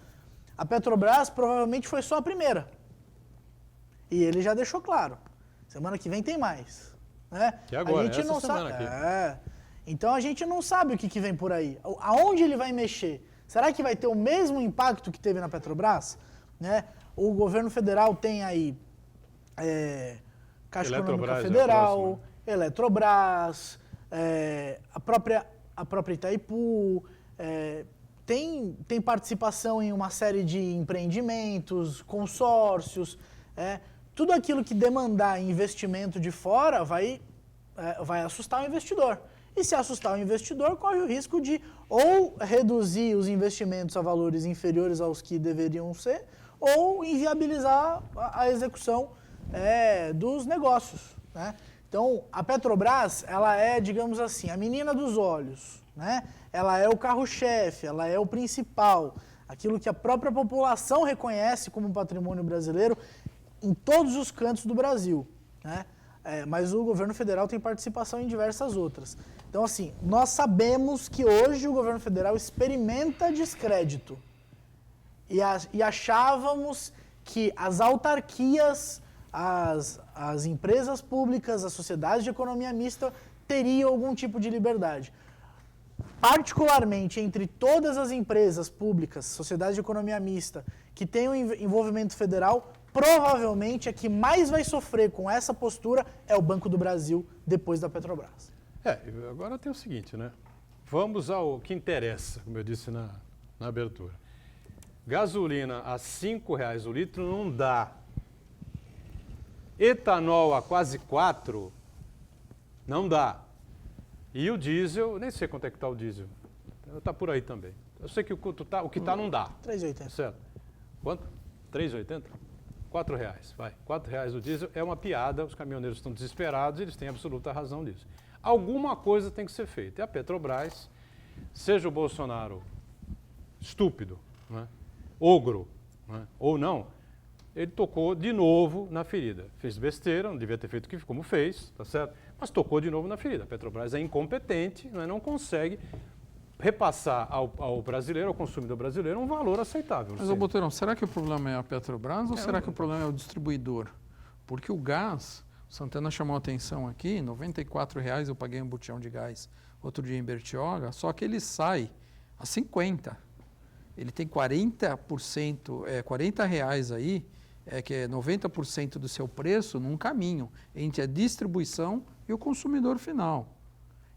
a Petrobras provavelmente foi só a primeira. E ele já deixou claro. Semana que vem tem mais. Né? Que agora, a gente essa não semana sabe. aqui. Então a gente não sabe o que vem por aí. Aonde ele vai mexer? Será que vai ter o mesmo impacto que teve na Petrobras? Né? O governo federal tem aí Caixa Econômica Federal, Eletrobras, a própria Itaipu, tem participação em uma série de empreendimentos, consórcios, tudo aquilo que demandar investimento de fora vai assustar o investidor. E se assustar o investidor, corre o risco de ou reduzir os investimentos a valores inferiores aos que deveriam ser, ou inviabilizar a execução dos negócios, né? Então, a Petrobras, ela é, digamos assim, a menina dos olhos, né? Ela é o carro-chefe, ela é o principal, aquilo que a própria população reconhece como patrimônio brasileiro em todos os cantos do Brasil, né? Mas o governo federal tem participação em diversas outras. Então, assim, nós sabemos que hoje o governo federal experimenta descrédito e achávamos que as autarquias, as empresas públicas, as sociedades de economia mista teriam algum tipo de liberdade. Particularmente entre todas as empresas públicas, sociedades de economia mista, que têm um envolvimento federal, provavelmente a que mais vai sofrer com essa postura é o Banco do Brasil, depois da Petrobras. Agora tem o seguinte, né? Vamos ao que interessa, como eu disse na abertura. Gasolina a R$ 5,00 o litro não dá. Etanol a quase 4, não dá. E o diesel, nem sei quanto é que está o diesel. Está por aí também. Eu sei que o que está não dá. 3,80. Certo. Quanto? 3,80? R$4, vai. R$4 o diesel é uma piada, os caminhoneiros estão desesperados e eles têm absoluta razão disso. Alguma coisa tem que ser feita. E a Petrobras, seja o Bolsonaro estúpido, né, ogro, né, ou não, ele tocou de novo na ferida. Fez besteira, não devia ter feito como fez, tá certo? Mas tocou de novo na ferida. A Petrobras é incompetente, não consegue repassar ao brasileiro, ao consumidor brasileiro, um valor aceitável. Mas, Boteirão, será que o problema é a Petrobras ou será que o problema é o distribuidor? Porque o gás, o Santana chamou a atenção aqui, R$94 eu paguei um botijão de gás outro dia em Bertioga, só que ele sai a 50. Ele tem 40%, R$40 aí, que é 90% do seu preço num caminho entre a distribuição e o consumidor final.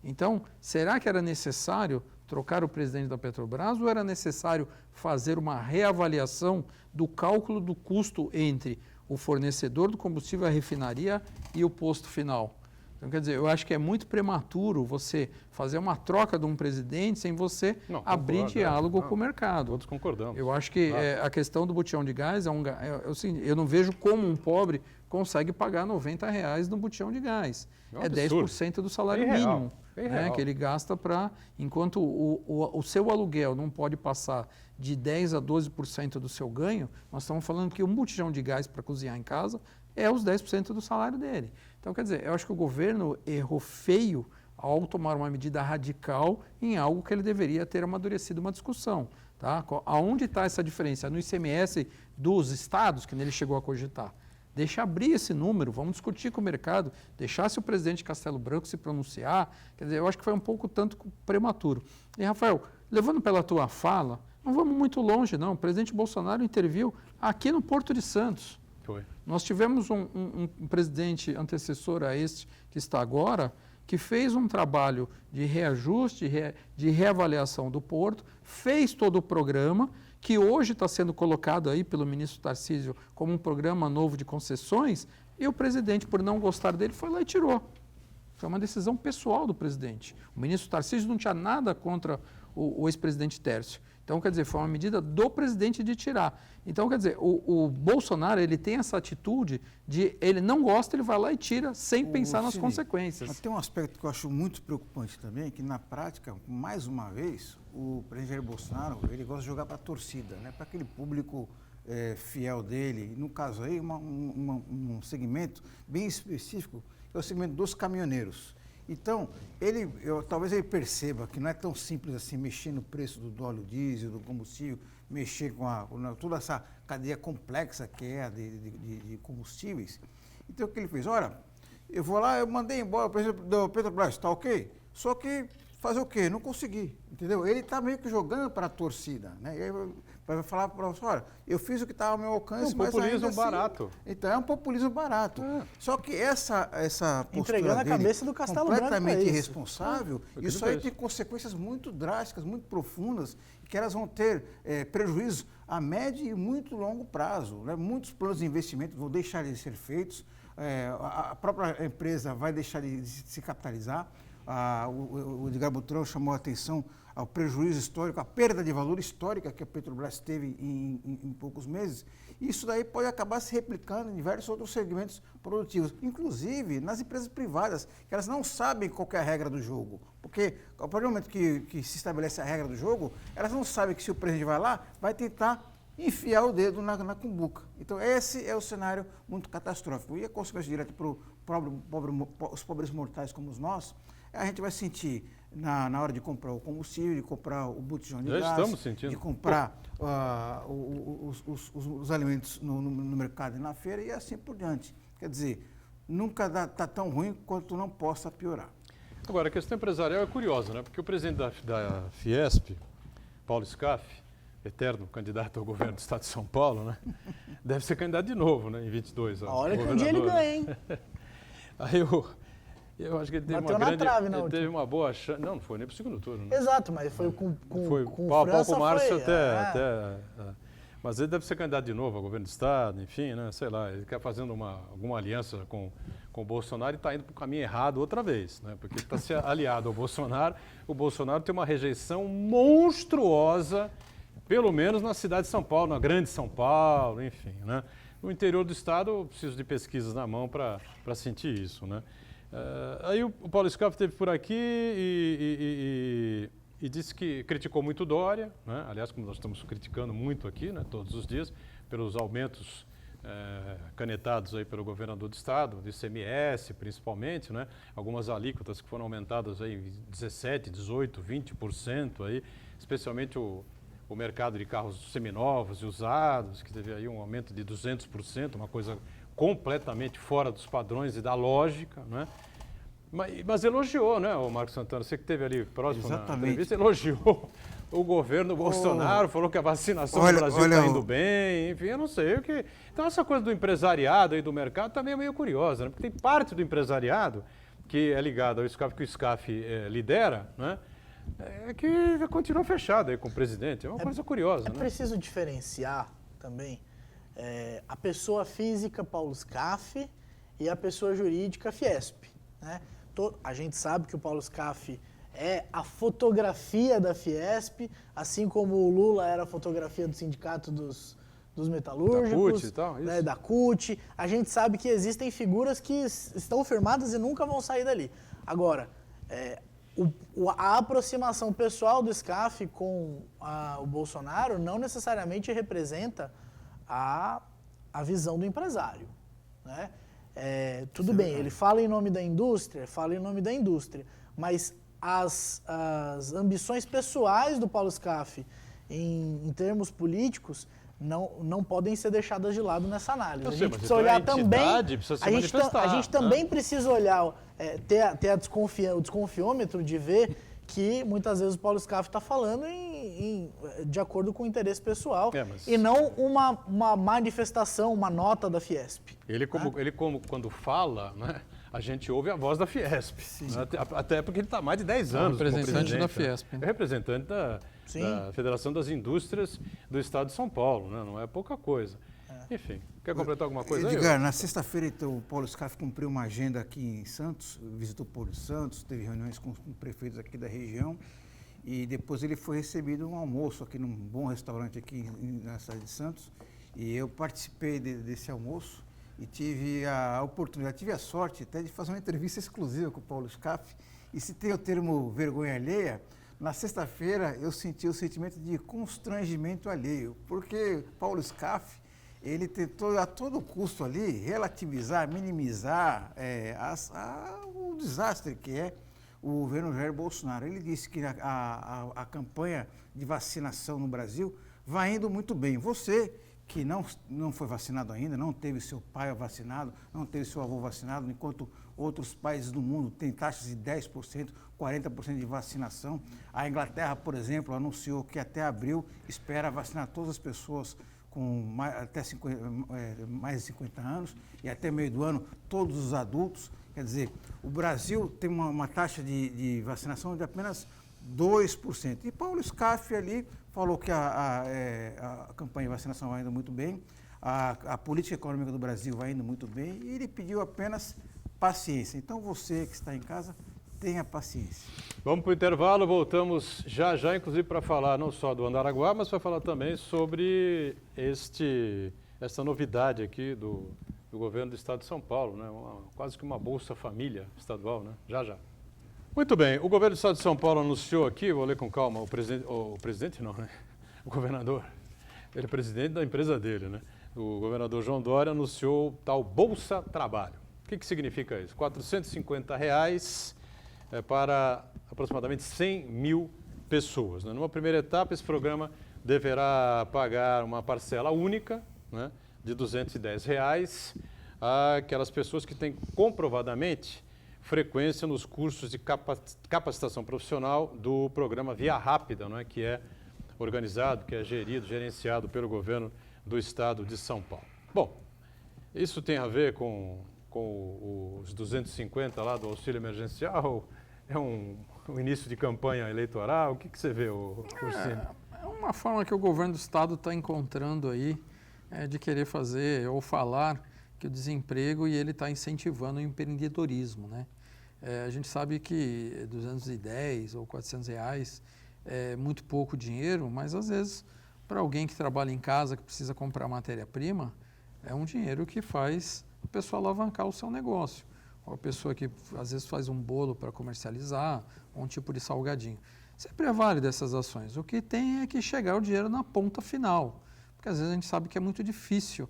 Então, será que era necessário trocar o presidente da Petrobras ou era necessário fazer uma reavaliação do cálculo do custo entre o fornecedor do combustível, a refinaria e o posto final? Então, quer dizer, eu acho que é muito prematuro você fazer uma troca de um presidente sem você abrir diálogo com o mercado. Todos concordamos. Eu acho que a questão do botijão de gás eu não vejo como um pobre consegue pagar R$90 no botijão de gás. É 10% do salário mínimo, né, que ele gasta para... Enquanto o seu aluguel não pode passar de 10% a 12% do seu ganho, nós estamos falando que um botijão de gás para cozinhar em casa é os 10% do salário dele. Então, quer dizer, eu acho que o governo errou feio ao tomar uma medida radical em algo que ele deveria ter amadurecido uma discussão. Tá? Aonde está essa diferença? No ICMS dos estados, que nele chegou a cogitar. Deixa abrir esse número, vamos discutir com o mercado, deixasse o presidente Castelo Branco se pronunciar. Quer dizer, eu acho que foi um pouco tanto prematuro. E, Rafael, levando pela tua fala, não vamos muito longe, não. O presidente Bolsonaro interviu aqui no Porto de Santos. Foi. Nós tivemos um presidente antecessor a este, que está agora, que fez um trabalho de reajuste, de reavaliação do porto, fez todo o programa, que hoje está sendo colocado aí pelo ministro Tarcísio como um programa novo de concessões, e o presidente, por não gostar dele, foi lá e tirou. Foi uma decisão pessoal do presidente. O ministro Tarcísio não tinha nada contra o ex-presidente Tércio. Então, quer dizer, foi uma medida do presidente de tirar. Então, quer dizer, o Bolsonaro, ele tem essa atitude de, ele não gosta, ele vai lá e tira, sem pensar nas consequências. Mas tem um aspecto que eu acho muito preocupante também, que na prática, mais uma vez, o presidente Jair Bolsonaro, ele gosta de jogar para a torcida, né? Para aquele público fiel dele. No caso aí, um segmento bem específico, que é o segmento dos caminhoneiros. Então, talvez ele perceba que não é tão simples assim mexer no preço do óleo diesel, do combustível, mexer com toda essa cadeia complexa que é a de combustíveis. Então, o que ele fez? Olha, eu vou lá, eu mandei embora o presidente da Petrobras, está ok? Só que fazer o quê? Não consegui, entendeu? Ele está meio que jogando para a torcida, né? Para falar para você, olha, eu fiz o que estava ao meu alcance, mas populismo assim, barato. Então, é um populismo barato. Só que essa postura entregando a cabeça do Castelo Branco completamente irresponsável, isso aí tem consequências muito drásticas, muito profundas, que elas vão ter prejuízo a médio e muito longo prazo. Né? Muitos planos de investimento vão deixar de ser feitos, a própria empresa vai deixar de se capitalizar. O Edgar Butrão chamou a atenção ao prejuízo histórico, à perda de valor histórica que a Petrobras teve em poucos meses. Isso daí pode acabar se replicando em diversos outros segmentos produtivos, inclusive nas empresas privadas, que elas não sabem qual que é a regra do jogo. Porque, a partir do momento que se estabelece a regra do jogo, elas não sabem que se o presidente vai lá, vai tentar enfiar o dedo na cumbuca. Então, esse é o cenário muito catastrófico. E a consequência direta para os pobres mortais como nós, a gente vai sentir na hora de comprar o combustível, de comprar o botijão de gás, de comprar os alimentos no mercado e na feira e assim por diante. Quer dizer, nunca está tão ruim quanto não possa piorar. Agora, a questão empresarial é curiosa, né? Porque o presidente da Fiesp, Paulo Scaff, eterno candidato ao governo do estado de São Paulo, né? Deve ser candidato de novo, né? Em 22. Olha que um dia ele ganha, hein? Aí eu acho que ele teve uma boa chance. Não foi nem para o segundo turno. Né? Exato, mas foi com pau França, com o Márcio foi, até. Mas ele deve ser candidato de novo ao governo do estado, enfim, né? Sei lá, ele quer fazendo alguma aliança com o Bolsonaro e está indo para o caminho errado outra vez, né? Porque ele está se aliado ao Bolsonaro. O Bolsonaro tem uma rejeição monstruosa, pelo menos na cidade de São Paulo, na grande São Paulo, enfim, né? No interior do estado, eu preciso de pesquisas na mão para sentir isso, né? Aí o Paulo Scaff esteve por aqui e disse que criticou muito o Dória, né? Aliás, como nós estamos criticando muito aqui, né, todos os dias, pelos aumentos canetados aí pelo governador do estado, do ICMS principalmente, né? Algumas alíquotas que foram aumentadas aí em 17%, 18%, 20% aí, especialmente o mercado de carros seminovos e usados, que teve aí um aumento de 200%, uma coisa completamente fora dos padrões e da lógica, né? Mas elogiou, né, o Marcos Santana, você que esteve ali próximo na entrevista, elogiou o governo Bolsonaro, falou que a vacinação no Brasil está indo bem, enfim, eu não sei o que... Então essa coisa do empresariado e do mercado também é meio curiosa, né? Porque tem parte do empresariado que é ligada ao SCAF, que o SCAF lidera, né? Que continua fechado aí com o presidente, é uma coisa curiosa. É preciso diferenciar também a pessoa física Paulo Scaff e a pessoa jurídica Fiesp, né? A gente sabe que o Paulo Scaff é a fotografia da Fiesp, assim como o Lula era a fotografia do Sindicato dos Metalúrgicos, da CUT e tal, isso. Né, da CUT. A gente sabe que existem figuras que estão firmadas e nunca vão sair dali. Agora, a aproximação pessoal do Scaff com o Bolsonaro não necessariamente representa a visão do empresário, né? Tudo bem, ele fala em nome da indústria, mas as ambições pessoais do Paulo Scaff em termos políticos não podem ser deixadas de lado nessa análise. A gente precisa olhar também. A gente também precisa olhar, ter o desconfiômetro de ver que muitas vezes o Paulo Scaff está falando de acordo com o interesse pessoal e não uma manifestação, uma nota da Fiesp. Ele quando fala, né, a gente ouve a voz da Fiesp, né, até porque ele está há mais de 10 anos como representante da Fiesp. É representante da Federação das Indústrias do Estado de São Paulo, né, não é pouca coisa. Enfim, quer completar alguma coisa aí? Edgar, na sexta-feira, então, o Paulo Scaff cumpriu uma agenda aqui em Santos, visitou Porto Santos, teve reuniões com prefeitos aqui da região e depois ele foi recebido um almoço aqui num bom restaurante aqui na cidade de Santos e eu participei desse almoço e tive a oportunidade, tive a sorte até de fazer uma entrevista exclusiva com o Paulo Scaff e se tem o termo vergonha alheia, na sexta-feira eu senti o sentimento de constrangimento alheio, porque Paulo Scaff ele tentou a todo custo ali relativizar, minimizar o desastre que é o governo Jair Bolsonaro. Ele disse que a campanha de vacinação no Brasil vai indo muito bem. Você que não foi vacinado ainda, não teve seu pai vacinado, não teve seu avô vacinado, enquanto outros países do mundo têm taxas de 10%, 40% de vacinação. A Inglaterra, por exemplo, anunciou que até abril espera vacinar todas as pessoas com mais de 50 anos e até meio do ano todos os adultos. Quer dizer, o Brasil tem uma taxa de vacinação de apenas 2%. E Paulo Scaff ali falou que a campanha de vacinação vai indo muito bem, a política econômica do Brasil vai indo muito bem e ele pediu apenas paciência. Então você que está em casa, tenha paciência. Vamos para o intervalo, voltamos já, inclusive, para falar não só do Andaraguá, mas para falar também sobre essa novidade aqui do governo do Estado de São Paulo, né? Quase que uma Bolsa Família estadual, né? Já. Muito bem, o governo do Estado de São Paulo anunciou aqui, vou ler com calma, o presidente não, né? O governador, ele é presidente da empresa dele, né? O governador João Dória anunciou o tal Bolsa Trabalho. O que significa isso? R$ 450 para aproximadamente 100 mil pessoas, né? Numa primeira etapa, esse programa deverá pagar uma parcela única, né, de R$ 210 àquelas pessoas que têm comprovadamente frequência nos cursos de capacitação profissional do programa Via Rápida, né, que é organizado, que é gerenciado pelo governo do Estado de São Paulo. Bom, isso tem a ver com os 250 lá do auxílio emergencial? É um início de campanha eleitoral? O que você vê, Cursino? É uma forma que o governo do Estado está encontrando aí de querer fazer ou falar que o desemprego e ele está incentivando o empreendedorismo, né? A gente sabe que 210 ou 400 reais é muito pouco dinheiro, mas às vezes para alguém que trabalha em casa, que precisa comprar matéria-prima, É um dinheiro que faz a pessoa alavancar o seu negócio. Ou a pessoa que às vezes faz um bolo para comercializar, ou um tipo de salgadinho. Sempre é válido essas ações. O que tem é que chegar o dinheiro na ponta final. Porque às vezes a gente sabe que é muito difícil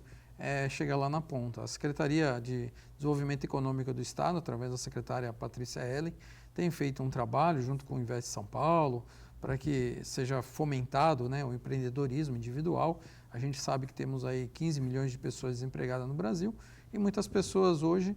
chegar lá na ponta. A Secretaria de Desenvolvimento Econômico do Estado, através da secretária Patrícia Ellen, tem feito um trabalho junto com o Invest São Paulo para que seja fomentado, né, o empreendedorismo individual. A gente sabe que temos aí 15 milhões de pessoas desempregadas no Brasil e muitas pessoas hoje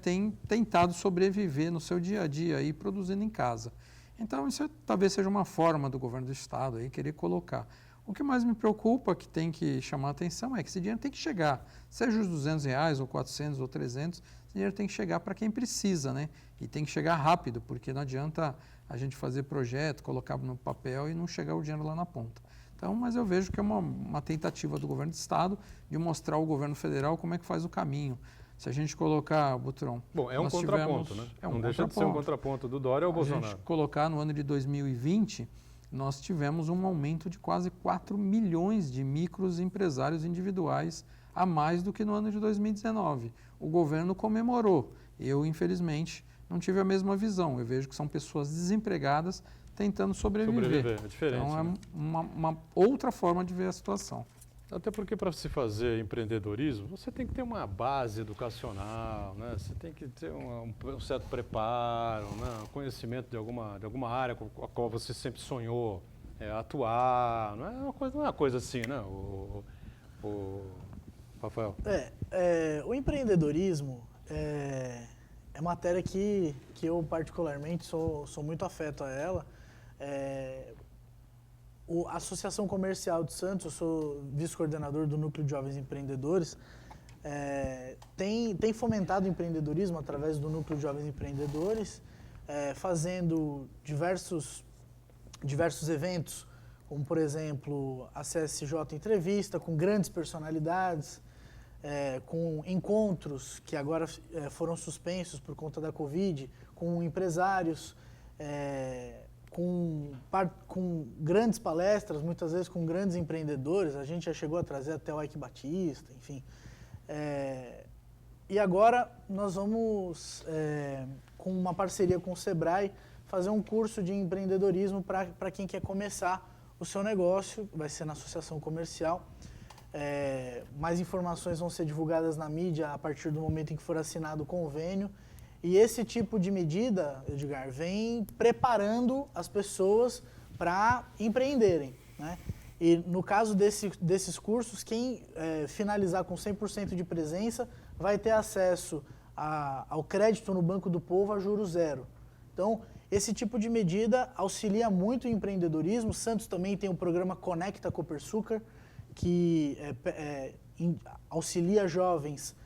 têm tentado sobreviver no seu dia a dia aí, produzindo em casa. Então isso talvez seja uma forma do governo do Estado aí querer colocar. O que mais me preocupa, que tem que chamar a atenção, é que esse dinheiro tem que chegar, seja os R$200 ou 400 ou 300, esse dinheiro tem que chegar para quem precisa, né? E tem que chegar rápido, porque não adianta a gente fazer projeto, colocar no papel e não chegar o dinheiro lá na ponta. Então, mas eu vejo que é uma tentativa do governo do Estado de mostrar ao governo federal como é que faz o caminho. Se a gente colocar, Boturão... Bom, é um contraponto, né? Não deixa de ser um contraponto do Dória ao Bolsonaro. Se a gente colocar no ano de 2020... nós tivemos um aumento de quase 4 milhões de microempresários individuais a mais do que no ano de 2019. O governo comemorou. Eu, infelizmente, não tive a mesma visão. Eu vejo que são pessoas desempregadas tentando sobreviver. É diferente. Então, né? uma outra forma de ver a situação. Até porque para se fazer empreendedorismo, você tem que ter uma base educacional, né? Você tem que ter um certo preparo, né? Conhecimento de alguma área com a qual você sempre sonhou atuar. Não é uma coisa assim, né, o Rafael? O empreendedorismo é matéria que eu particularmente sou muito afeto a ela. A Associação Comercial de Santos, eu sou vice-coordenador do Núcleo de Jovens Empreendedores, tem fomentado o empreendedorismo através do Núcleo de Jovens Empreendedores, fazendo diversos eventos, como, por exemplo, a CSJ Entrevista, com grandes personalidades, com encontros que agora foram suspensos por conta da Covid, com empresários, com grandes palestras, muitas vezes com grandes empreendedores. A gente já chegou a trazer até o Ike Batista, enfim. E agora nós vamos, com uma parceria com o Sebrae, fazer um curso de empreendedorismo para quem quer começar o seu negócio. Vai ser na Associação Comercial. Mais informações vão ser divulgadas na mídia a partir do momento em que for assinado o convênio. E esse tipo de medida, Edgar, vem preparando as pessoas para empreenderem, né? E no caso desses cursos, quem finalizar com 100% de presença vai ter acesso ao crédito no Banco do Povo a juros zero. Então, esse tipo de medida auxilia muito o empreendedorismo. Santos também tem o programa Conecta Copersucar, que auxilia jovens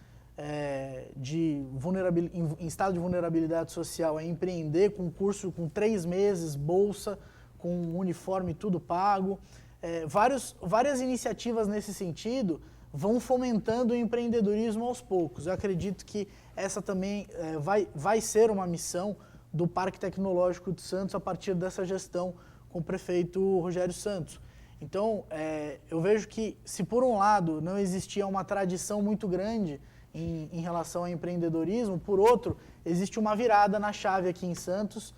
em estado de vulnerabilidade social a empreender, com curso com 3 meses, bolsa, com uniforme tudo pago. Várias iniciativas nesse sentido vão fomentando o empreendedorismo aos poucos. Eu acredito que essa também vai ser uma missão do Parque Tecnológico de Santos a partir dessa gestão com o prefeito Rogério Santos. Então, eu vejo que, se por um lado não existia uma tradição muito grande em relação ao empreendedorismo, por outro, existe uma virada na chave aqui em Santos,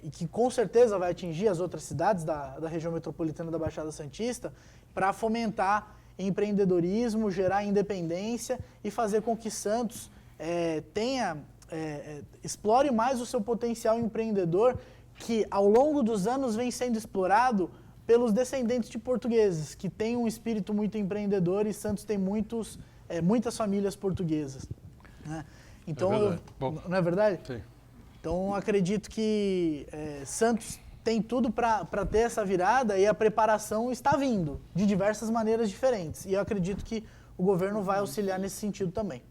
e que com certeza vai atingir as outras cidades da região metropolitana da Baixada Santista, para fomentar empreendedorismo, gerar independência e fazer com que Santos explore mais o seu potencial empreendedor, que ao longo dos anos vem sendo explorado pelos descendentes de portugueses, que têm um espírito muito empreendedor, e Santos tem muitas famílias portuguesas, né? Então, não é verdade? Sim. Então, acredito que Santos tem tudo para ter essa virada, e a preparação está vindo de diversas maneiras diferentes. E eu acredito que o governo vai auxiliar nesse sentido também.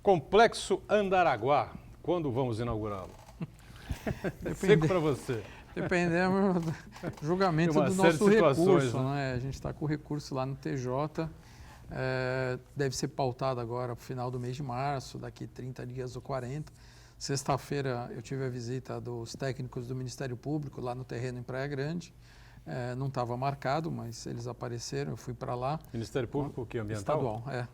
Complexo Andaraguá, quando vamos inaugurá-lo? Seco para você. Dependendo do julgamento do nosso recurso, né? A gente está com o recurso lá no TJ, deve ser pautado agora para o final do mês de março, daqui 30 dias ou 40. Sexta-feira eu tive a visita dos técnicos do Ministério Público lá no terreno em Praia Grande. Não estava marcado, mas eles apareceram, eu fui para lá. Ministério Público, que ambiental? Estadual,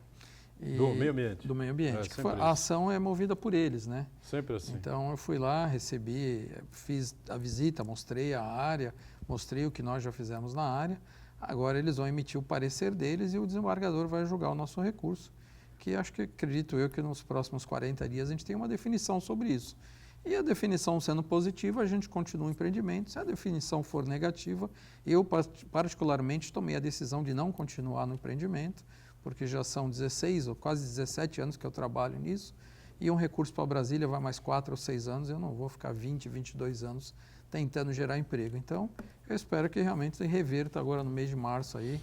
Do meio ambiente. Do meio ambiente. A ação é movida por eles, né? Sempre assim. Então eu fui lá, recebi, fiz a visita, mostrei a área, mostrei o que nós já fizemos na área. Agora eles vão emitir o parecer deles e o desembargador vai julgar o nosso recurso, que acredito eu que nos próximos 40 dias a gente tem uma definição sobre isso. E a definição sendo positiva, a gente continua o empreendimento. Se a definição for negativa, eu particularmente tomei a decisão de não continuar no empreendimento, porque já são 16 ou quase 17 anos que eu trabalho nisso, e um recurso para Brasília vai mais 4 ou 6 anos, eu não vou ficar 20, 22 anos tentando gerar emprego. Então, eu espero que realmente reverta agora no mês de março aí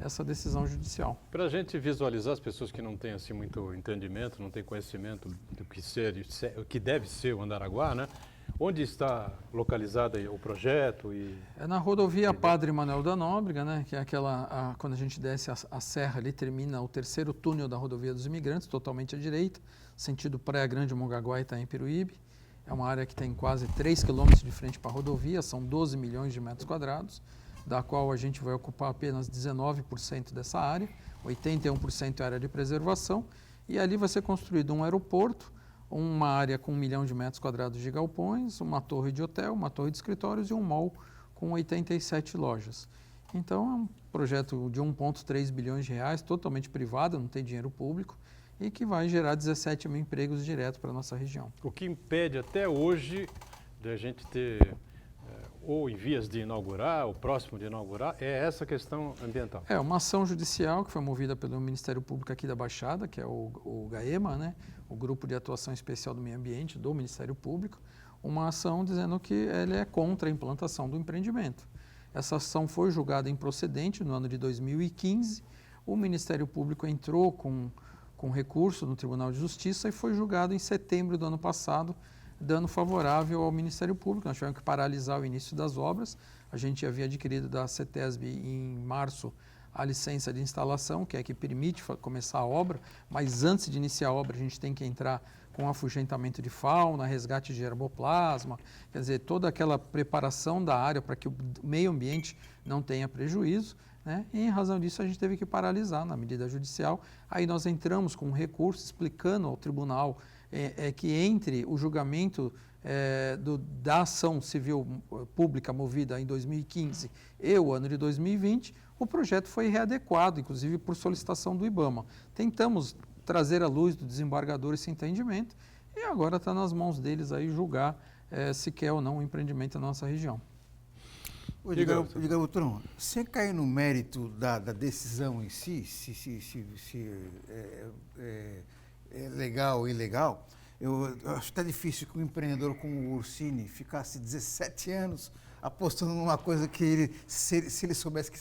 essa decisão judicial. Para a gente visualizar as pessoas que não têm assim muito entendimento, não têm conhecimento do que deve ser o Andaraguá, né? Onde está localizado o projeto? É na rodovia Padre Manuel da Nóbrega, né? Que é quando a gente desce a serra ali, termina o terceiro túnel da rodovia dos imigrantes, totalmente à direita, sentido Praia Grande, Mongaguá e Itaim Peruíbe. É uma área que tem quase 3 quilômetros de frente para a rodovia, são 12 milhões de metros quadrados, da qual a gente vai ocupar apenas 19% dessa área, 81% é área de preservação, e ali vai ser construído um aeroporto, uma área com 1 milhão de metros quadrados de galpões, uma torre de hotel, uma torre de escritórios e um mall com 87 lojas. Então, é um projeto de 1,3 bilhões de reais, totalmente privado, não tem dinheiro público, e que vai gerar 17 mil empregos direto para a nossa região. O que impede até hoje de a gente ter, ou em vias de inaugurar, ou próximo de inaugurar, é essa questão ambiental? É uma ação judicial que foi movida pelo Ministério Público aqui da Baixada, que é o GAEMA, né? O Grupo de Atuação Especial do Meio Ambiente do Ministério Público, uma ação dizendo que ele é contra a implantação do empreendimento. Essa ação foi julgada improcedente no ano de 2015, o Ministério Público entrou com recurso no Tribunal de Justiça e foi julgado em setembro do ano passado, dando favorável ao Ministério Público. Nós tivemos que paralisar o início das obras. A gente havia adquirido da CETESB em março a licença de instalação, que é que permite começar a obra, mas antes de iniciar a obra a gente tem que entrar com afugentamento de fauna, resgate de herboplasma, quer dizer, toda aquela preparação da área para que o meio ambiente não tenha prejuízo, né? E em razão disso a gente teve que paralisar na medida judicial. Aí nós entramos com um recurso explicando ao tribunal que entre o julgamento da ação civil pública movida em 2015 e o ano de 2020, o projeto foi readequado, inclusive por solicitação do IBAMA. Tentamos trazer à luz do desembargador esse entendimento e agora está nas mãos deles aí julgar se quer ou não o empreendimento na nossa região. Diga, doutor, sem cair no mérito da decisão em si, se é legal ou ilegal, eu acho até difícil que um empreendedor como o Ursini ficasse 17 anos apostando numa coisa que ele, se ele soubesse que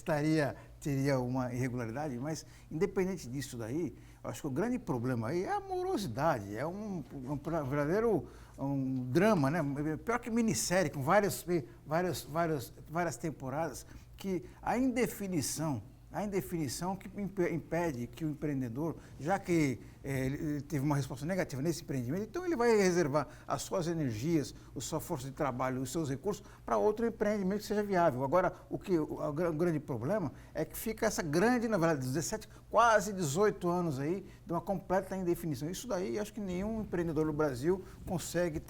teria uma irregularidade, mas independente disso daí, eu acho que o grande problema aí é a morosidade, é um verdadeiro drama, né? Pior que minissérie, com várias temporadas, que a indefinição que impede que o empreendedor, já que ele teve uma resposta negativa nesse empreendimento, então ele vai reservar as suas energias, a sua força de trabalho, os seus recursos para outro empreendimento que seja viável. Agora, o grande problema é que fica essa grande, na verdade, 17, quase 18 anos aí, de uma completa indefinição. Isso daí, acho que nenhum empreendedor no Brasil consegue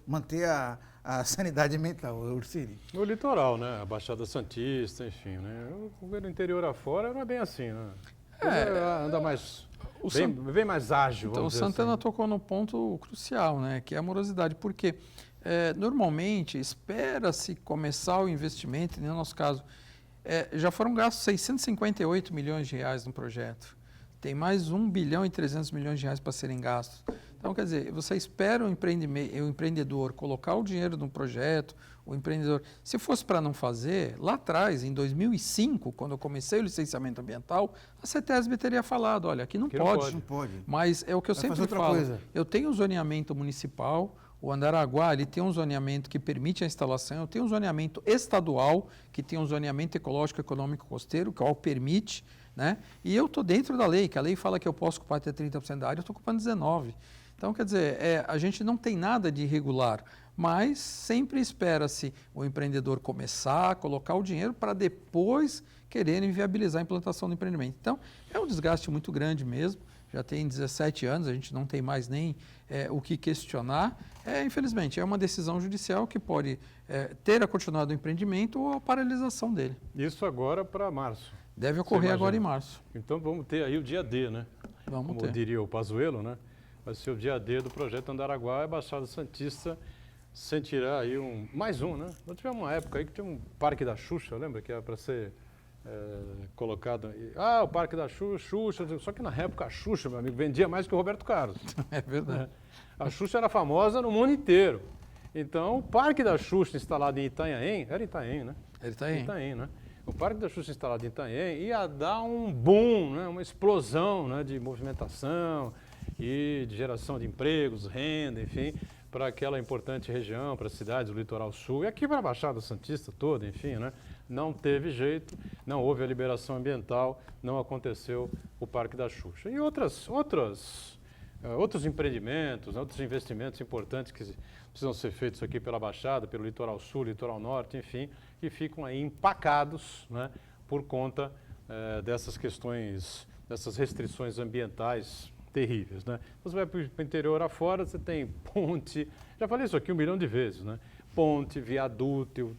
manter a sanidade mental, Ursini. No litoral, né? A Baixada Santista, enfim, né? O governo interior afora não é bem assim, né? Anda mais, bem mais ágil. Então, o Santana assim tocou no ponto crucial, né? Que é a morosidade, porque normalmente espera-se começar o investimento, e no nosso caso, já foram gastos 658 milhões de reais no projeto. Tem mais 1 bilhão e 300 milhões de reais para serem gastos. Então, quer dizer, você espera o empreendedor colocar o dinheiro no projeto, o empreendedor... Se fosse para não fazer, lá atrás, em 2005, quando eu comecei o licenciamento ambiental, a CETESB teria falado, olha, aqui não pode. Não pode. Mas é o que eu sempre falo. Eu tenho o zoneamento municipal, o Andaraguá, ele tem um zoneamento que permite a instalação, eu tenho um zoneamento estadual, que tem um zoneamento ecológico, econômico, costeiro, que permite, né? E eu estou dentro da lei, que a lei fala que eu posso ocupar até 30% da área, eu estou ocupando 19%. Então, quer dizer, a gente não tem nada de irregular, mas sempre espera-se o empreendedor começar a colocar o dinheiro para depois quererem viabilizar a implantação do empreendimento. Então, é um desgaste muito grande mesmo. já tem 17 anos, a gente não tem mais nem o que questionar. Infelizmente, é uma decisão judicial que pode ter a continuidade do empreendimento ou a paralisação dele. Isso agora para março. Deve ocorrer agora em março. Então vamos ter aí o dia D, né? Vamos ter. Como diria o Pazuello, né? Vai ser o dia D do projeto Andaraguá e Baixada Santista sentirá aí mais um, né? Nós tivemos uma época aí que tinha um Parque da Xuxa, lembra? Que era para ser colocado aí. Ah, o Parque da Xuxa, só que na época a Xuxa, meu amigo, vendia mais que o Roberto Carlos. É verdade. A Xuxa era famosa no mundo inteiro. Então, o Parque da Xuxa instalado em Itanhaém, era Itanhaém, né? Era Itanhaém. Itanhaém, né? O Parque da Xuxa instalado em Itanhaém ia dar um boom, né? Uma explosão, né? De movimentação e de geração de empregos, renda, enfim, para aquela importante região, para as cidades do litoral sul e aqui para a Baixada Santista toda, enfim, né? Não teve jeito, não houve a liberação ambiental, não aconteceu o Parque da Xuxa. E outros empreendimentos, outros investimentos importantes que precisam ser feitos aqui pela Baixada, pelo litoral sul, litoral norte, enfim, que ficam aí empacados, né, por conta dessas questões, dessas restrições ambientais terríveis, né? Você vai para o interior afora, você tem ponte, já falei isso aqui 1 milhão de vezes, né? Ponte, viaduto,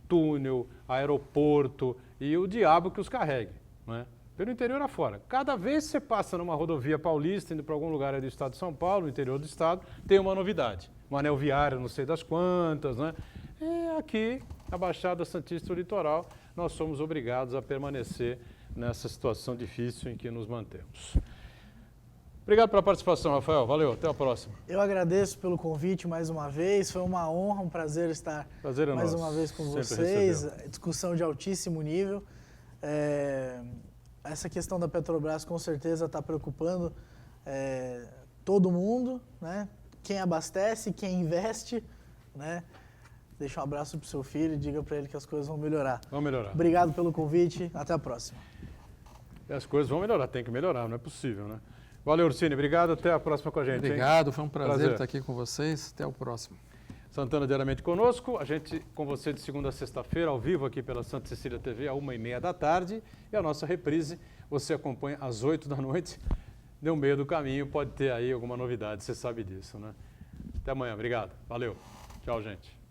túnel, aeroporto e o diabo que os carregue, né? Pelo interior afora. Cada vez que você passa numa rodovia paulista, indo para algum lugar aí do estado de São Paulo, no interior do estado, tem uma novidade. Um anel viário, não sei das quantas, né? E aqui, na Baixada Santista e o litoral, nós somos obrigados a permanecer nessa situação difícil em que nos mantemos. Obrigado pela participação, Rafael. Valeu, até a próxima. Eu agradeço pelo convite mais uma vez. Foi uma honra, um prazer estar mais uma vez com vocês. Discussão de altíssimo nível. Essa questão da Petrobras com certeza está preocupando todo mundo, né? Quem abastece, quem investe, né? Deixa um abraço para o seu filho e diga para ele que as coisas vão melhorar. Vão melhorar. Obrigado pelo convite. Até a próxima. E as coisas vão melhorar, tem que melhorar, não é possível, né? Valeu, Ursini. Obrigado. Até a próxima com a gente. Obrigado, hein? Foi um prazer estar aqui com vocês. Até o próximo. Santana diariamente conosco. A gente com você de segunda a sexta-feira, ao vivo aqui pela Santa Cecília TV, às 1h30 da tarde. E a nossa reprise você acompanha às 8 da noite. No meio do caminho pode ter aí alguma novidade, você sabe disso, né? Até amanhã. Obrigado. Valeu. Tchau, gente.